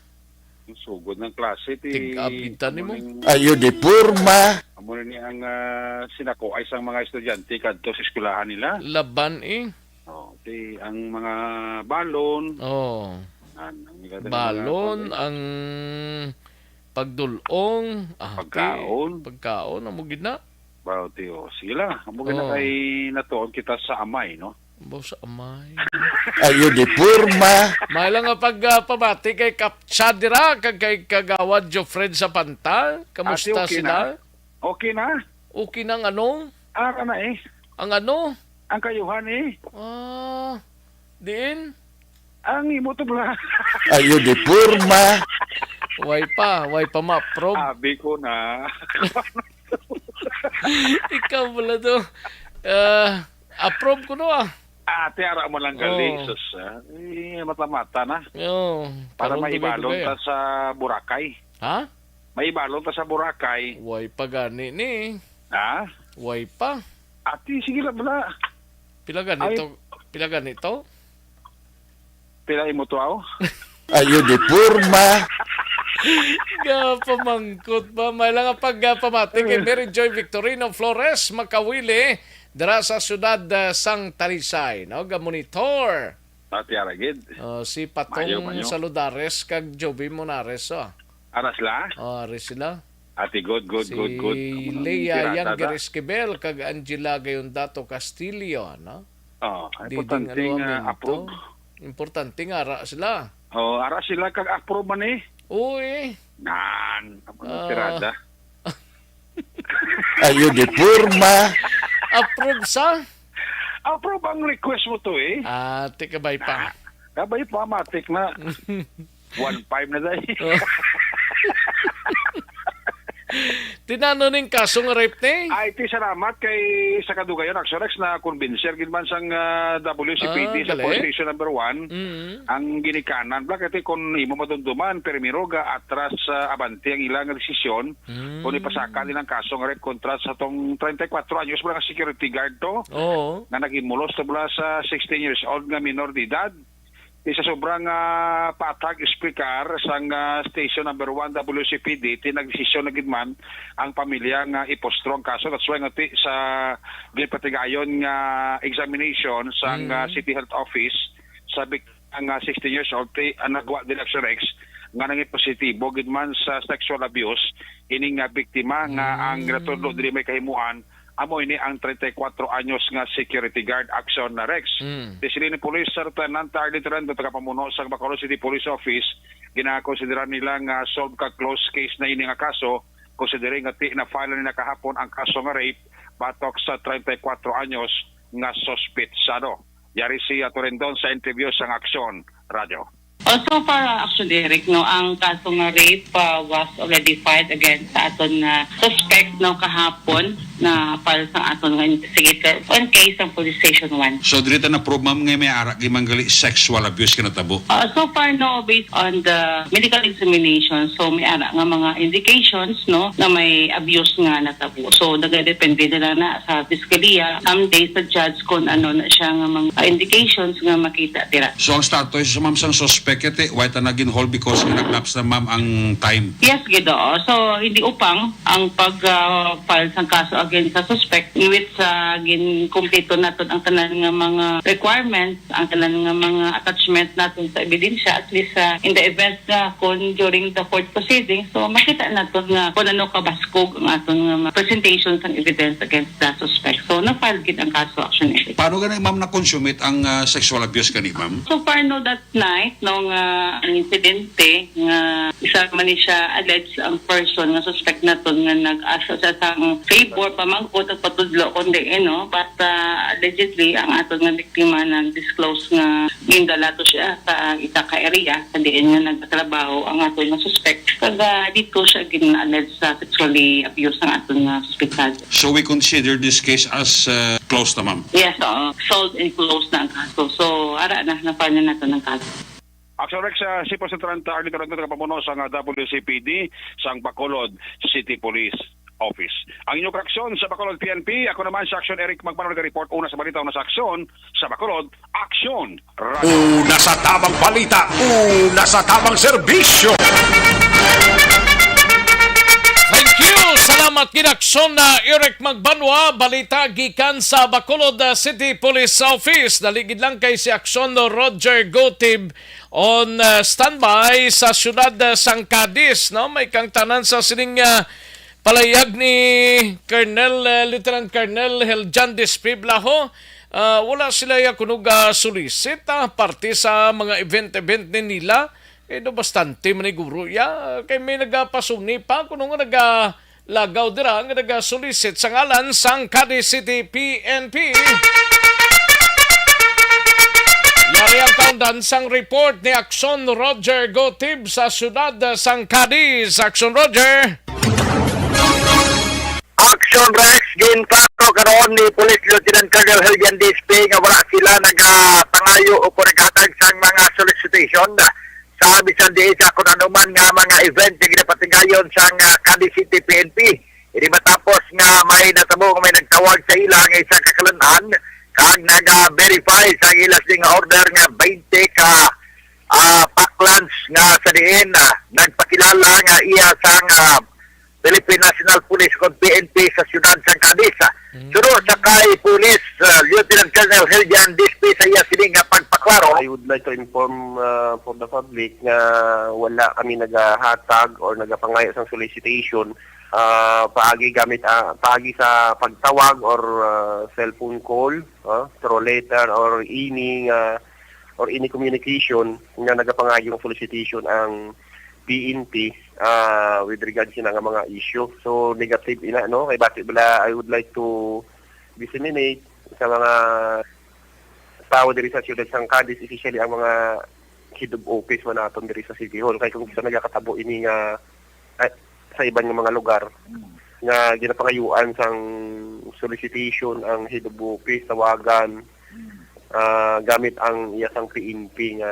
Sugod ng klase ti tig-abitan nimo. Ayo di purma. Amo ni ang sinakuay sang mga estudyante kadto sa eskwelahan nila. Laban Oh, ti ang mga balon. Oh. Balon ang pagdulong, pagkaon amo gid na. Bao ti sila. Amo gid na kay natuon kita sa amay, no? Bo sa amay. Ayo di purma. May lang nga pagpabati kay Kapchadira kag kay Kagawad Jofred sa Panta. Kamusta okay sila? Na? Okay na? Okay na ang ano? Ara na Ang ano? Ang kayuhan Diin? Ang imutubla. Ayo di purma. Way pa ma-approve. Sabi ko na. Ikaw pala to. Approve ko no Ate, ara mo lang galing. Sus, mata-mata na. Para maibalon ta sa Boracay. Ha? Maibalon ta sa Boracay. Way pa gani ni. Ha? Way pa. Ate, sige lang muna. Pila ganito? Pila imo to aw? Ayo di purma. Pamangkot ba? May lang pagpamati kay Mary Joy Victorino Flores Makawili dara sa syudad sang Talisay, no? Ga-monitor. Ati aragid. Si Patong Saludares kag Joby Monares, Aras la? Aras sila. Ati good. Si Lea Younger Esquivel kag Angela gayon dato Castillo, no? Importante nga approve. Importante nga ara sila. Ara sila kag approve man eh. Uy. Tirada. Ayo di purma. Approve sa? Approve ang request mo to eh. Kabay pa. Kabay pa, matik na. 1.5 na dahil. Tinano ning kasong rape ni? Iti salamat kay sa kadugayon Axorex na convincer gid man sang WCPD sa police station number 1 ang ginikanan bla kay kun imo madumduman permiro ga atras abante ang ilang desisyon kun ipasaka din ang kasong rape kontra sa tong 34 anyos bla ka security guard to nga nagimulos sa 16 years old nga minor de edad. Isa sobrang patag speaker sang station number 1 WCPD tinagdesisyon na gidman ang pamilya nga ipostro ang kaso that's why ngati sa gipatigayon nga examination sang City Health Office sa ang 16 years old nagwa din sa Rex nga nangit positibo gidman sa sexual abuse ining biktima nga ang natudlo diri may kahimuan amo ini ang 34 anyos nga security guard Action na Rex. Disilini Police Lieutenant Arlitran do tagapamuno sa Bacolod City Police Office ginakonsideran nila nga solve ka close case na ini nga kaso considering nga na file nila kahapon ang kaso nga rape batok sa 34 anyos nga sospetsado. Yari si Torendon sa interview sa Action Radio. So far, actually, Eric, no, ang kaso nga rape was already filed against sa aton suspect no kahapon na para sa aton nga investigator on case ng Police Station 1. So, dito na prove ma'am nga may arak gimanggali sexual abuse kinatabo? So far, no, based on the medical examination, so may arak nga mga indications, no, na may abuse nga natabo. So, nagadepende na lang na sa Fiscalia. Some days sa judge kung ano na siya nga mga indications nga makita tira. So, ang status sa ma'am sang suspect iti, why ta naging hold because nag-lapse na ma'am ang time? Yes, Gido. So, hindi upang ang pag-file sang kaso against sa suspect in which gin-complete natin ang tanan nga mga requirements, ang tanan nga mga attachment natin sa ebidensya, at least in the event na kung during the court proceedings, so makita natin nga kung ano kabaskog ang aton nga presentations ang evidence against the suspect. So, na-file gid ang kaso action. Paano ganun ma'am na-consummate ang sexual abuse kani ma'am? So far, no, that night, no, ang insidente nga isa man ni siya alleged ang person nga suspect naton nga nag-asa sa sang favor pamangkot at patudlo kundi no, but allegedly ang aton nga biktima nag-disclose nga gindalato siya sa Itaka area sa diin nga nagtatrabaho ang aton nga suspect kag dito siya gin-alleged sa sexually abuse ang aton nga suspected. So we consider this case as closed na ma'am? Yes, solved and closed na ang kaso. So ara na napanya naton ang kaso. Action Rex, si President Arlitran do tagapamuno sa WCPD sang Bacolod City Police Office. Ang inyong aksyon sa Bacolod PNP, ako naman sa Action Eric Magbanol report una sa balita, una sa aksyon sa Bacolod Action Radio. Una sa tamang balita, una sa tamang serbisyo. Thank you! Salamat kinaksyon na Eric Magbanwa, balita gikan sa Bacolod City Police Office. Daligid lang kay si Aksyon Roger Gotib on standby sa syudad sang Cadiz. No? May kang tanan sa sining palayag ni Lieutenant Colonel Heljan Despiblaho. Wala sila kunog solicit parte sa mga event ni nila. Do bastante maniguro ya kay may nagapasuni pa kuno nga nagalagaw dira nga nagasulisit sa ngalan sang Cadiz City PNP. Yari ang kaundan sang report ni Action Roger Gotib sa syudad sang Cadiz. Action Roger. Action Rex, ginpato karon ni Police Lieutenant Colonel Heljan Dispe nga wala sila nagapangayo o kung naghatag sang mga solicitation sa bisan di sa kung ano man nga mga event na ginapatigayon sa Cadiz City PNP. Hindi matapos nga may natabo may nagtawag sa ila nga isang kakalanan kag naga-verify sa ilas ding order nga 20 ka paklans nga sa diin nagpakilala nga iya sang Philippine National Police kung PNP sa siyudad sa Cadiz. Suro sa kay Police Lieutenant Colonel Heljan Dispe sa iya sining nga pagpaklaro. I would like to inform for the public na wala kami nagahatag or nagapangayos ng solicitation paagi sa pagtawag or cellphone call, through letter or any communication nga nagapangayong solicitation ang PNP with regards sa mga issue. So negative ina no kay bati bala I would like to disseminate sa mga tao diri sa siyudad sang Cadiz, especially ang mga head of office man naton diri sa City Hall kay kung bisa nagakatabo ini nga sa ibang mga lugar nga ginapangayuan sang solicitation ang head of office tawagan gamit ang iyasang PNP nga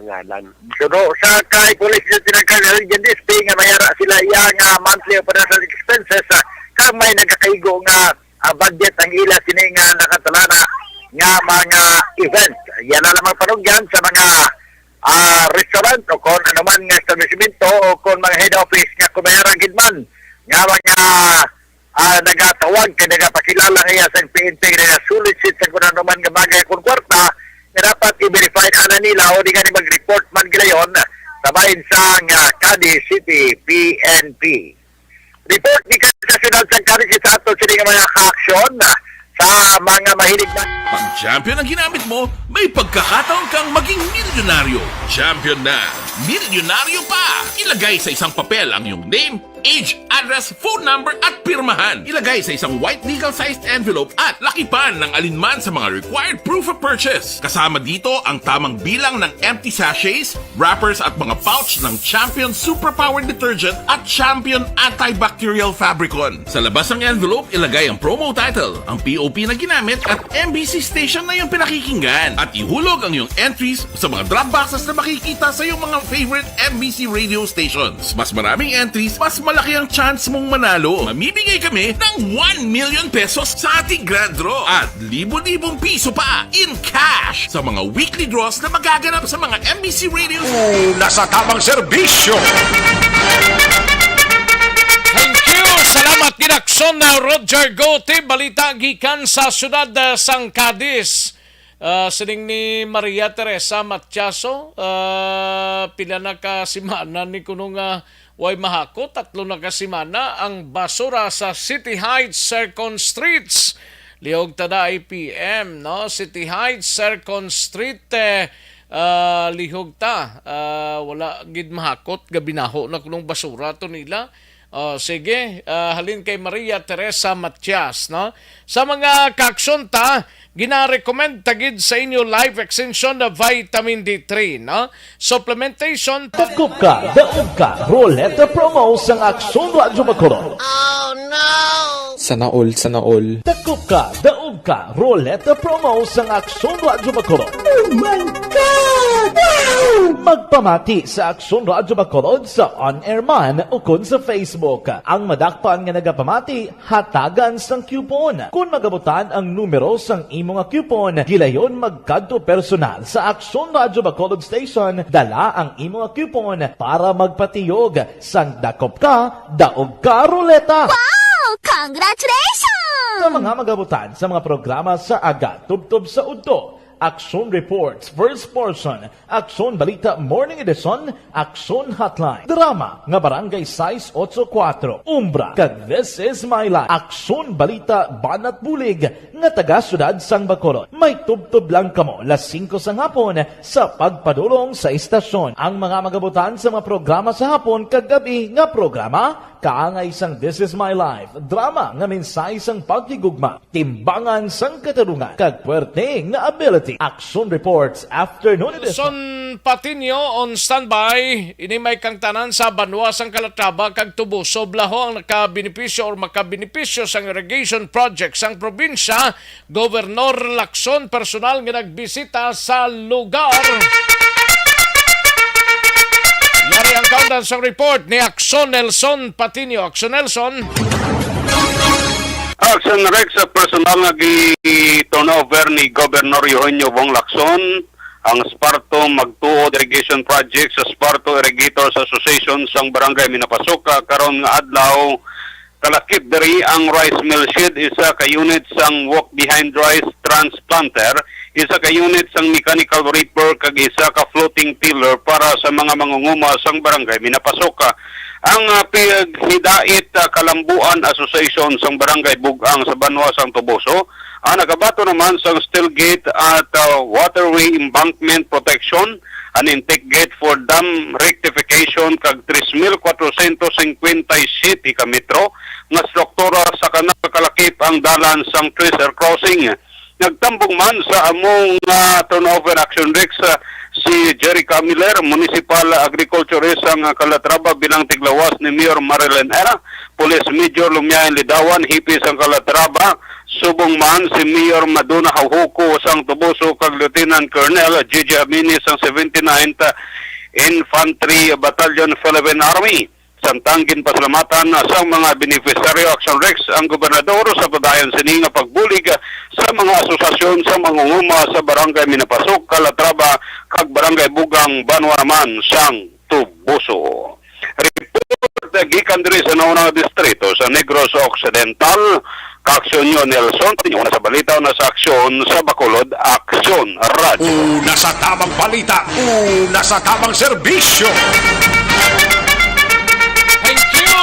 ngalan. So sa kay Police Lieutenant Jan Dispe nga mayara sila iya nga monthly operational expenses kag may nagakaigo nga budget ang ila sini nga nakatalana nga mga event. Yan na lamang panugyan sa mga restaurant o kung anuman nga establishmento o kung mga head office nga kumayarang gidman nga mga nagatawag kay nagapakilala kaya sa PNP nga solicit sa kung anuman nga bagay kung kwarta nga dapat i-verify ana nila o di nga ni mag-report man gilayon sa bahin sa Cadiz City PNP. Report ni National sa Cadiz sa ato sila nga mga ka-aksyon sa mga mahilig na. Pag champion ang ginamit mo, may pagkakataon kang maging milyonaryo. Champion na, milyonaryo pa! Ilagay sa isang papel ang iyong name, age, address, phone number at pirmahan. Ilagay sa isang white legal-sized envelope at lakipan ng alinman sa mga required proof of purchase. Kasama dito ang tamang bilang ng empty sachets, wrappers at mga pouch ng Champion Superpower Detergent at Champion Antibacterial Fabricon. Sa labas ng envelope, ilagay ang promo title, ang POP na ginamit at MBC station na yung pinakikinggan. At ihulog ang iyong entries sa mga drop boxes na makikita sa iyong mga favorite MBC radio stations. Mas maraming entries, mas malaki ang chance mong manalo. Mamimigay kami ng 1 million pesos sa ating grand draw at libo-libong piso pa in cash sa mga weekly draws na magaganap sa mga MBC radio. Nasa tamang serbisyo. Thank you! Salamat ginakson na Roger Gote. Balita gikan sa syudad sang Cadiz. Sining ni Maria Teresa Matiaso. Pila na kasimana ni kunong way mahako. 3 na kasimana ang basura sa City Heights, Sercon Streets. Lihog tada IPM, no? City Heights, Sercon Street, lihog ta. Wala gid mahakot, gabinaho na kunong basura to nila. Sige, halin kay Maria Teresa Matias, no? Sa mga kaaksyon ta, gina-recommend tagid sa inyo life extension na vitamin D3, no? Supplementation. Takop ka, daog ka, roulette promo sang Aksyon Radyo Bacolod. Oh no! Sana all. Takop ka, daog ka, roulette promo sang Aksyon Radyo Bacolod. Oh my God! Wow! Magpamati sa Aksyon Radyo Bacolod sa on-air man o kun sa Facebook. Ang madakpan nga nagapamati, hatagan sang coupon. Kung magabutan ang numero sang imong coupon, gilayon magkadto personal sa Aksyon Radyo Bacolod Station, dala ang imong coupon para magpatiyog sang dakop ka, daog ka, ruleta. Wow! Congratulations! Sa mga magabutan sa mga programa sa Aga Tubtob sa Udto, Aksyon Reports, First Portion, Aksyon Balita Morning Edition, Aksyon Hotline, Drama nga Barangay 684, Umbra, kag This Is My Life, Aksyon Balita Banat Bulig, nga taga Syudad sang Bacolod. May tubtob lang kamo, 5 sang hapon, sa pagpadulong sa istasyon. Ang mga magabutan sa mga programa sa hapon, kag gabi nga programa, kaangay sang This Is My Life, drama nga mensahe sang pagtigugma, timbangan sang katarungan, kag puwerte nga ability. Action Reports Afternoon Edition. Son Patinio on standby. Ini may kang tanan sa Banwa sang Calatrava kag Tubo. Soblaho ang nakabenepisyo or makabenepisyo sang irrigation project sang probinsya. Gobernador Lacson personal nga nagbisita sa lugar. Yari ang countdown sa report ni Axon Nelson Patinio. Axon Nelson. Action Rex sa personal nga gi-turnover ni Governor Eugenio Bong Lacson ang Sparto Magtuod Irrigation Project sa Sparto Irrigators Association sang Barangay Minapasoka karon nga adlaw kalakip diri ang rice mill shed, isa ka unit sang walk behind rice transplanter, isa ka unit sang mechanical reaper kag isa ka floating tiller para sa mga mangunguma sang Barangay Minapasoka. ang Hidait Kalambuan Association sang Barangay Bugang sa Banwa sang Toboso. Nagabato naman sang steel gate at waterway embankment protection, an intake gate for dam rectification kag 3,457 ka metro nga struktura sa kanang kalakip ang dalan sang Treasure Crossing. Nagtambong man sa among turnover action Rex si Jerry Camiller, Municipal Agriculturist ang Calatrava bilang tiglawas ni Mayor Marilyn Era, Police Major Lumiayan Lidawan, hipis ang Calatrava, subong man si Mayor Maduna Hauhuko sang Toboso kag Lieutenant Colonel Gigi Aminis ang 79th Infantry Battalion Philippine Army. Samtangin pasalamatan sa mga beneficiaryo Action Rex ang gobernador sa padayon sini nga pagbulig sa mga asosasyon sa mangunguma sa Barangay Minapasok, Calatrava kag Barangay Bugang, Banwa naman sang Tubuso. Report gikan diri sa naunang distrito sa Negros Occidental, Aksyon yun Nelson, una sa balita, una sa aksyon sa Bacolod, Aksyon Radio. Una sa tamang balita, una sa tamang serbisyo.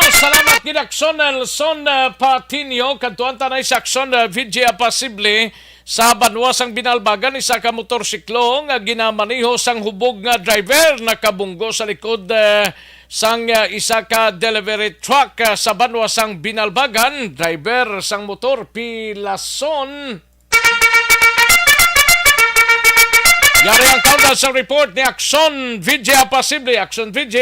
Salamat gid Aksyon Nelson Patinio kadtuan tanay sa Aksyon VJ Apasible sa Banwa sang Binalbagan, isa ka motorsiklo nga ginamaniho sang hubog nga driver nakabunggo sa likod sang isa ka delivery truck sa Banwa sang Binalbagan. Driver sang motor Pilason. Yari ang countdown sa report ni Aksyon VJ Apasible. Aksyon VJ.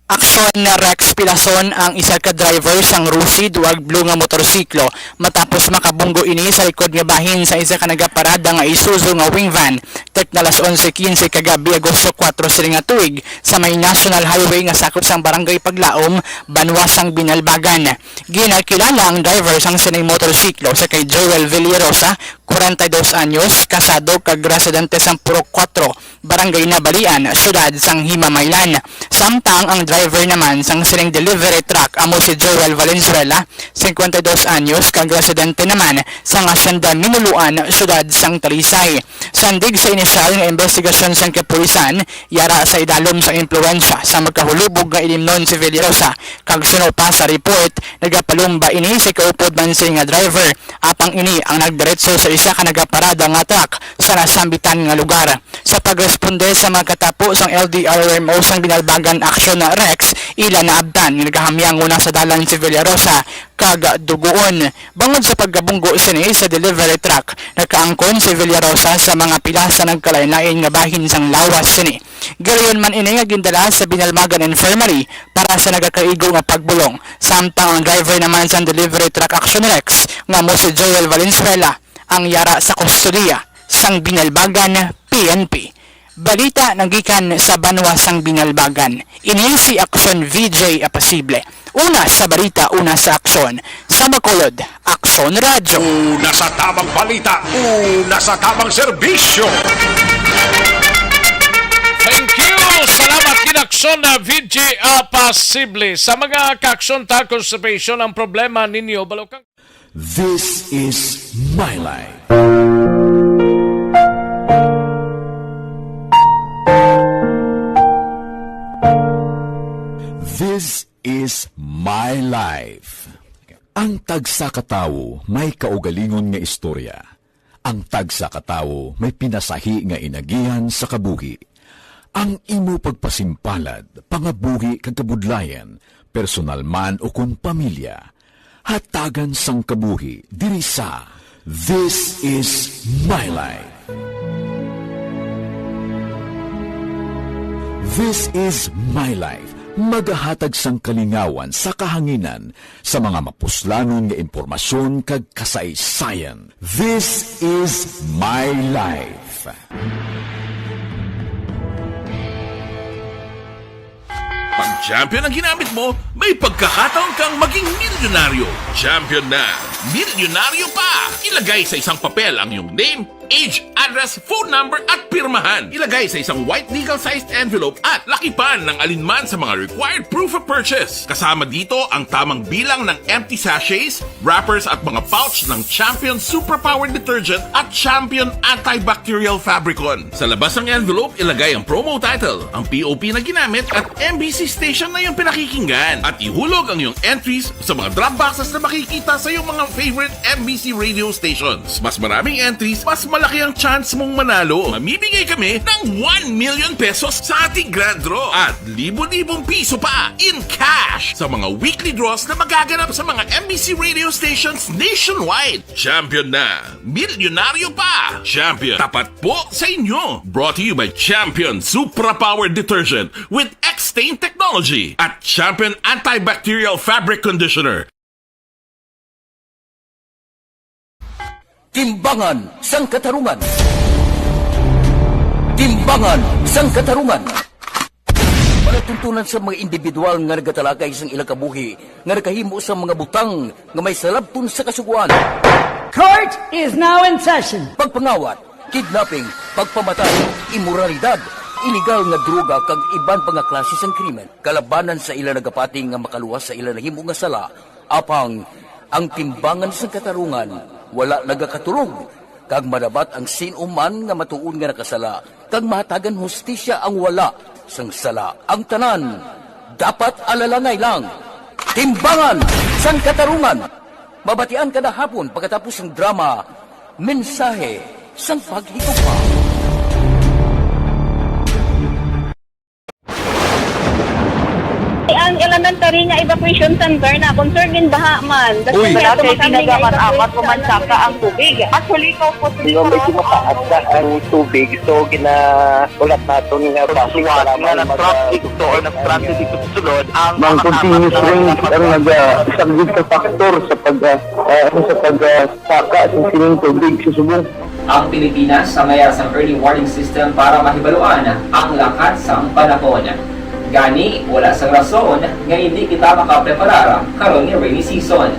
Aksyon na Rex Pilason ang isa ka driver sang Rusi duwag blue nga motorsiklo matapos makabunggo ini sa likod nga bahin sa isa ka nagaparada nga Isuzu nga wing van tek na alas 11:15 kagabi Agosto 4 siling nga tuig sa may National Highway nga sakop sang Barangay Paglaom, Banwa sang Binalbagan. Ginakilala ang driver sang sinay motorsiklo sa kay Joel Villarosa, 42 anyos, kasado kag residente sang Purok 4, Barangay Nabalian, syudad sang Himamaylan. Samtang ang driver naman sang siling delivery truck amo si Joel Valenzuela, 52 anyos, kag residente naman sang Hacienda Minuluan, syudad sang Talisay. Sandig sa inisyal nga investigasyon sang kapulisan, yara sa idalom sa impluensya sa magkahulubog nga ilimnon si Villarosa, kag suno pa sa report, nagapalumba ini si kaupod man si nga driver, apang ini ang nagdiretso sa isa ka nagaparada nga truck sa nasambitan nga lugar. Sa pagresponde sa mga katapo sang LDRMO sang Binalbagan Aksyon na Rex, ila na abdan nagahamyang una sa dalan si Villarosa kag duguon. Bangod sa pagkabunggo sini sa delivery truck, nakaangkon si Villarosa sa mga pilasa nagkalain-lain nga bahin sang lawas sini. Gariyon man ini nga gindala sa Binalbagan Infirmary para sa nagakaigo nga pagbulong. Samtang ang driver naman sa delivery truck Action Rex nga mo si Joel Valenzuela ang yara sa kustudiya sang Binalbagan PNP. Balita nagikan sa Banwa sang Binalbagan. Ini si Aksyon VJ Apasible. Una sa balita, una sa aksyon. Sa Bacolod, Aksyon Radio. Una sa tamang balita, una sa tamang serbisyo. Thank you! Salamat kinaksyon na VJ Apasible. Sa mga kaksyon ta conservation ang problema ninyo, balokang. This is my life. This is my life. Ang tagsakatawo may kaugalingon nga istorya. Ang tagsakatawo may pinasahi nga inagihan sa kabuhi. Ang imo pagpasimpalad, pangabuhi kag kabudlayan, personal man o kun pamilya, hatagan sang kabuhi diri sa This is my life. This is my life. Magahatag sang kalingawan sa kahanginan sa mga mapuslanon nga impormasyon kag kasaysayan. This is my life. Pag champion ang ginamit mo, may pagkakataon kang maging milyonaryo. Champion na, milyonaryo pa! Ilagay sa isang papel ang iyong name, age, address, phone number at pirmahan. Ilagay sa isang white legal-sized envelope at lakipan ng alinman sa mga required proof of purchase. Kasama dito ang tamang bilang ng empty sachets, wrappers at mga pouch ng Champion Superpower Detergent at Champion Antibacterial Fabricon. Sa labas ng envelope, ilagay ang promo title, ang POP na ginamit at MBC station na yung pinakikinggan. At ihulog ang iyong entries sa mga drop boxes na makikita sa iyong mga favorite MBC radio stations. Mas maraming entries, mas malaki ang chance mong manalo. Mamibigay kami ng 1 million pesos sa ating grand draw at libo-libong piso pa in cash sa mga weekly draws na magaganap sa mga MBC radio stations nationwide. Champion na, milyonaryo pa. Champion, tapat po sa inyo. Brought to you by Champion Supra Power Detergent with X-Stain Technology at Champion Antibacterial Fabric Conditioner. Timbangan sang katarungan. Timbangan sang katarungan. Panatuntunan sa mga individual nga nagatalagay sang ilang kabuhi nga nakahimo sa mga butang nga may salabton sa kasuguan. Court is now in session. Pagpangawat, kidnapping, pagpamatay, imoralidad, illegal nga droga kag iban pa nga klase sang krimen. Kalabanan sa ilang nagapating nga makaluwas sa ilang nahimo nga sala, apang ang timbangan sang katarungan wala nagakatulog, kag madabat ang sinuman nga matuon nga nakasala, kag mahatagan hustisya ang wala sang sala. Ang tanan, dapat alalangay lang. Timbangan sang katarungan. Mabatian kada hapon pagkatapos ng drama, mensahe sang paghigugma. Ang elementary nga evacuation center na concern din baha man. Uy, dati ginagaman-amat kumansaka ang tubig. Actually, ikaw po Medyo mataas na ang tubig. So, ginaulat natin nga pasuwat nga ng traffic to or ng traffic dito sa sulod. Mang continuous rain ang nag-isang sa factor sa pagsaka sa sining tubig sa subong. Ang Pilipinas samaya sa early warning system para mahibaluan ang lakas sa panahon. Gani, wala sa rason nga hindi kita makapreparar karon ni rainy season.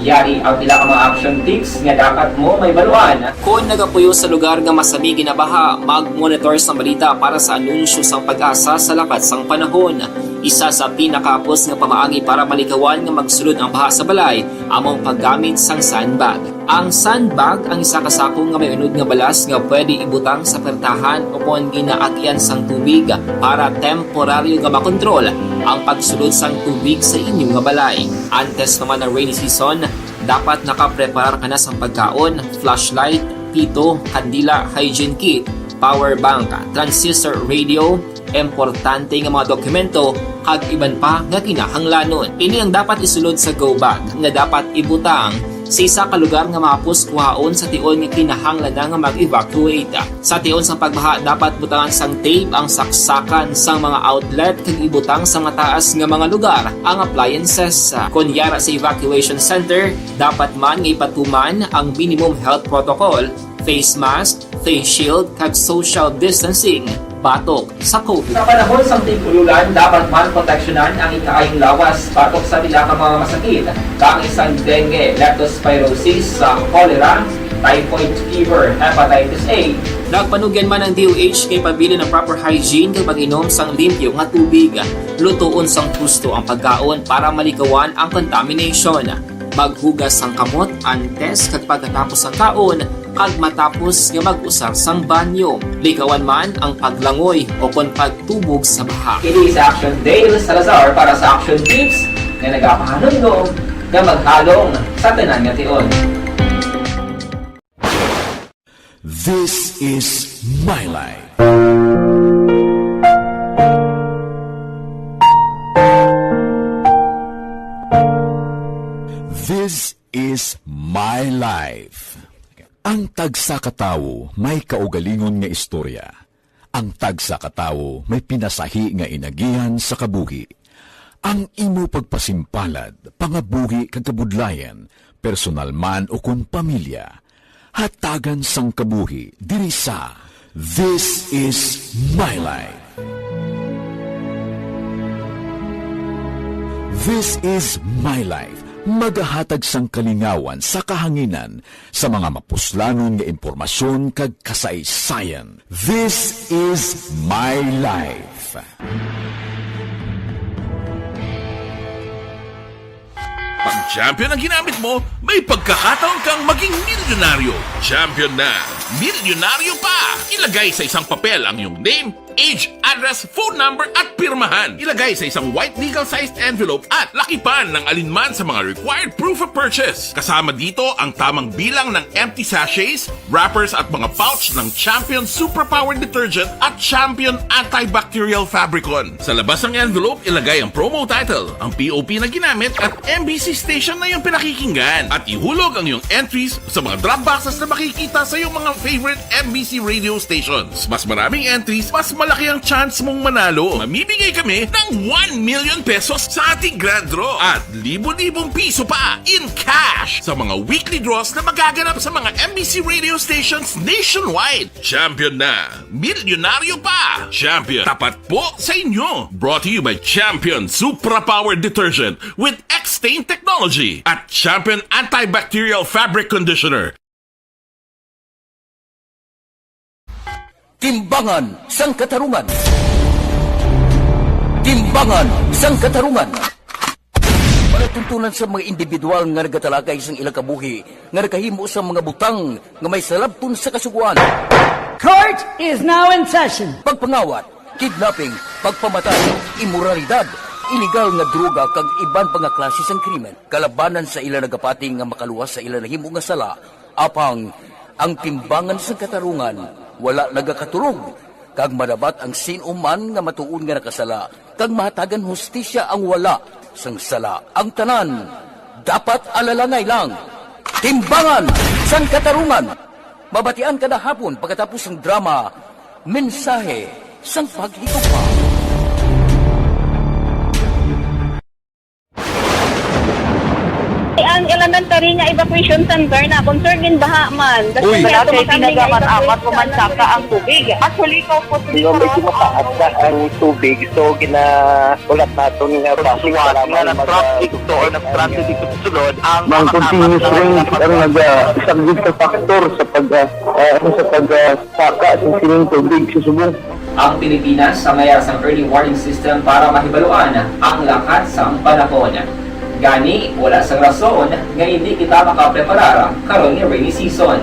Yari ang pila ka mga action tips nga dapat mo may baluan. Kung nagapuyo sa lugar nga masabi ginabaha, mag-monitor sa balita para sa anunsyo sang pag-asa sa lakat sang panahon. Isa sa pinakapos nga pamaagi para malikawan nga magsulod ang baha sa balay, among paggamit sang sandbag. Ang sandbag ang isa ka sako nga may unod nga balas nga pwede ibutang sa pertahan upon ginaagyan sang tubig para temporaryo nga makontrol ang pagsulod sang tubig sa inyong nga balay. Antes naman ng rainy season, dapat nakapreparar ka na sang pagkaon, flashlight, pito, kandila, hygiene kit, power bank, transistor radio, importante nga mga dokumento, kag iban pa nga kinahanglanon. Ini ang dapat isulod sa go bag nga dapat ibutang sa isa ka lugar nga mapus kuhaon sa tion nga kinahanglan nga mag-evacuate. Sa tion sa pagbaha, dapat butangan sang tape ang saksakan sang mga outlet kag ibutang sa mataas nga mga lugar ang appliances. Kunyara sa evacuation center, dapat man nga ipatuman ang minimum health protocol, face mask, face shield kag social distancing batok sa COVID. Sa panahon sa tig-ululan, dapat man proteksyonan ang ikaayong lawas batok sa bila ka mga masakit, kang isang dengue, leptospirosis, cholera, typhoid fever, hepatitis A. Nagpanugyan man ang DOH kay pabili ng proper hygiene kay pag-inom sang limpyo nga tubig. Lutuon sang gusto ang pagkaon para malikawan ang contamination. Maghugas sang kamot antes kag pagkatapos sang kaon kag matapos nga mag-usar sang banyo. Likawan man ang paglangoy o kon pagtubog sa baha. Kini sa Action Dale Salazar para sa Action Tips nga nagapahanundong nga maghalong sa tanan nga tion. This is my life. This is my life. Ang tagsa katawo may kaugalingon nga istorya. Ang tagsa katawo may pinasahi nga inagihan sa kabuhi. Ang imo pagpasimpalad, pangabuhi kag kabudlayan, personal man o kun pamilya, hatagan sang kabuhi diri sa This is my life. This is my life. magahatag sang kalingawan sa kahanginan sa mga mapuslanon nga impormasyon kag kasaysayan. This is My Life. Pag champion ang ginamit mo, may pagkakataon kang maging milyonaryo. Champion na, milyonaryo pa! Ilagay sa isang papel ang iyong name, age, address, phone number at pirmahan. Ilagay sa isang white legal-sized envelope at lakipan ng alinman sa mga required proof of purchase. Kasama dito ang tamang bilang ng empty sachets, wrappers at mga pouch ng Champion Superpower Detergent at Champion Antibacterial Fabricon. Sa labas ng envelope, ilagay ang promo title, ang POP na ginamit at MBC station na yung pinakikinggan. At ihulog ang iyong entries sa mga drop boxes na makikita sa iyong mga favorite MBC radio stations. Mas maraming entries, mas malaki ang chance mong manalo. Mamibigay kami ng 1 million pesos sa ating grand draw at libo-libong piso pa in cash sa mga weekly draws na magaganap sa mga MBC radio stations nationwide. Champion na, milyonaryo pa. Champion, tapat po sa inyo. Brought to you by Champion Superpower Detergent with X-Stain Technology at Champion Antibacterial Fabric Conditioner. Timbangan sang katarungan. Timbangan sang katarungan. Palatuntunan sa mga individual nga nagatalagay sang ilang kabuhi nga nakahimo sa mga butang nga may salabton sa kasuguan. Court is now in session. Pagpangawat, kidnapping, pagpamatay, immoralidad, illegal nga droga kag iban pa nga klase sang krimen. Kalabanan sa ilang nagapating nga makaluwas sa ilang nahimo nga sala. Apang ang timbangan sang katarungan wala nagakatulog, kag madabat ang sinuman nga matuon nga nakasala, kag mahatagan hustisya ang wala sang sala. Ang tanan, dapat alalangay lang. Timbangan sang katarungan. Mabatian kada hapon pagkatapos ng drama, mensahe sang paghikupa. Ang elementary nga evacuation center na concern din baha man. Uy, dati pinagaman-amat pumansaka ang tubig. Actually, ikaw po Yung medyo mataas na ang tubig, so ginaulat natin nga basiwala nga ng traffic to or ng-traffic dito sa sulod. Ang continuous rain ang isang good factor sa pagsaka sa sining tubig sa subong. Ang Pilipinas sa mayas ng early warning system para mahibaluan ang lakat sa panahon. Gani, wala sang rason nga hindi kita makapreparar karon ni rainy season.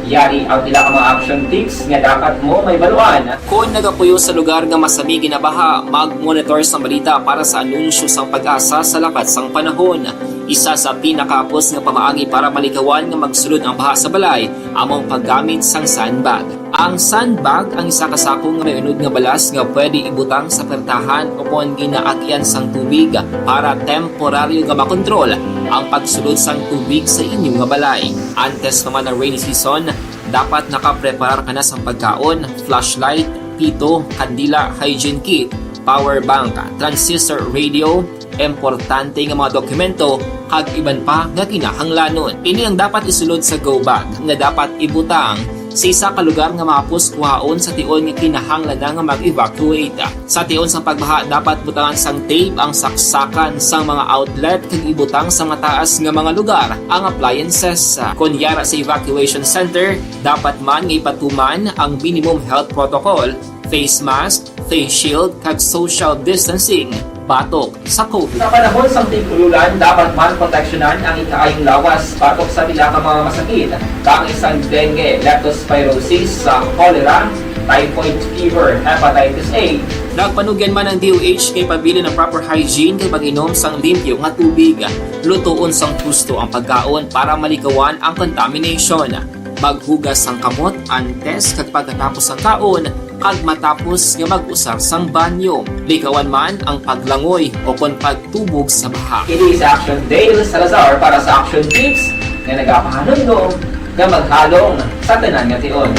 Yari ang pila ka mga action tips nga dapat mo may baluan. Kung nagapuyo sa lugar nga masami ginabaha, mag-monitor sa balita para sa anunsyo sang pag-asa sa lakat sang panahon. Isa sa pinakapos nga pamaagi para malikawan nga magsulod ang baha sa balay, among paggamit sang sandbag. Ang sandbag ang isa kasakong reunod nga balas nga pwede ibutang sa pertahan upon ginaagyan sang tubig para temporaryo nga makontrol ang pagsulod sang tubig sa inyong nga balay. Antes naman ng rainy season, dapat nakapreparar ka na sang pagkaon, flashlight, pito, kandila, hygiene kit, power bank, transistor radio, importante nga mga dokumento kag iban pa nga kinahanglanon. Ini ang dapat isulod sa go bag nga dapat ibutang sa isa ka lugar nga mapus kuhaon sa tion nga kinahanglan nga mag-evacuate. Sa tion sa pagbaha dapat butangan sang tape ang saksakan sang mga outlet kag ibutang sa mataas nga mga lugar ang appliances. Kunyara sa evacuation center, dapat man nga ipatuman ang minimum health protocol, face mask, face shield kag social distancing batok sa COVID. Sa panahon sa tigululan, dapat man proteksyonan ang ikaayong lawas batok sa pila ka mga masakit. Kang isang dengue, leptospirosis, cholera, typhoid fever, hepatitis A. Nagpanugyan man ang DOH kay pabili ng proper hygiene kay pag-inom sang limpyo nga tubig. Lutuon sang gusto ang pagkaon para malikawan ang contamination. Maghugas sang kamot antes kag pagkatapos sang kaon kag matapos nga mag-usar sang banyo. Likawan man ang paglangoy o kon pagtubog sa baha. It is Action Dale Salazar para sa Action Tips nga nagapahanundo nga maghalong sa tanan nga tion.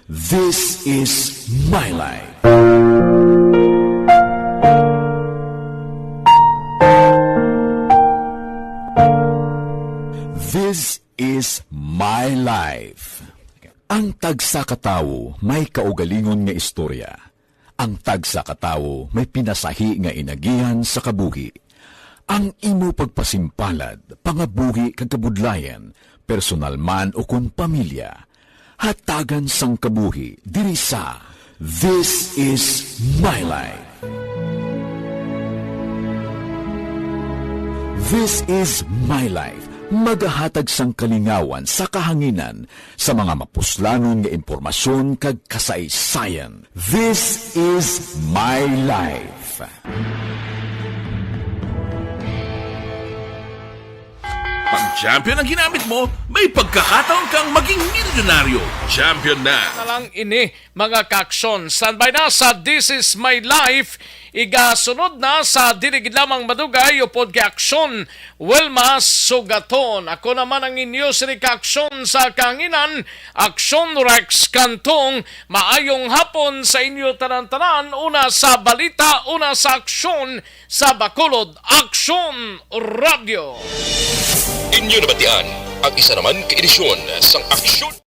This is My Life. This is My Life. Ang tagsakatawo may kaugalingon nga istorya. Ang tagsakatawo may pinasahi nga inagihan sa kabuhi. Ang imo pagpasimpalad, pangabuhi kag kabudlayan, personal man o kun pamilya, hatagan sang kabuhi diri sa This is My Life. This is My Life. Magahatag sang kalingawan sa kahanginan sa mga mapuslanon nga impormasyon kag kasaysayan. This is My Life. Pag champion ang ginamit mo, may pagkakataon kang maging milyonaryo. Champion na! Nalang ini, mga kaksyon. Standby na sa This is My Life. Igasunod na sa dirigid lamang madugay upod kay aksyon Wilma Sugaton. Ako naman ang inyo si Aksyon sa Kanginan, Aksyon Rex Kantong. Maayong hapon sa inyo tanan-tanan. Una sa balita, una sa aksyon sa Bacolod Aksyon Radio. Inyo nabatian ang isa naman ka edisyon sang Aksyon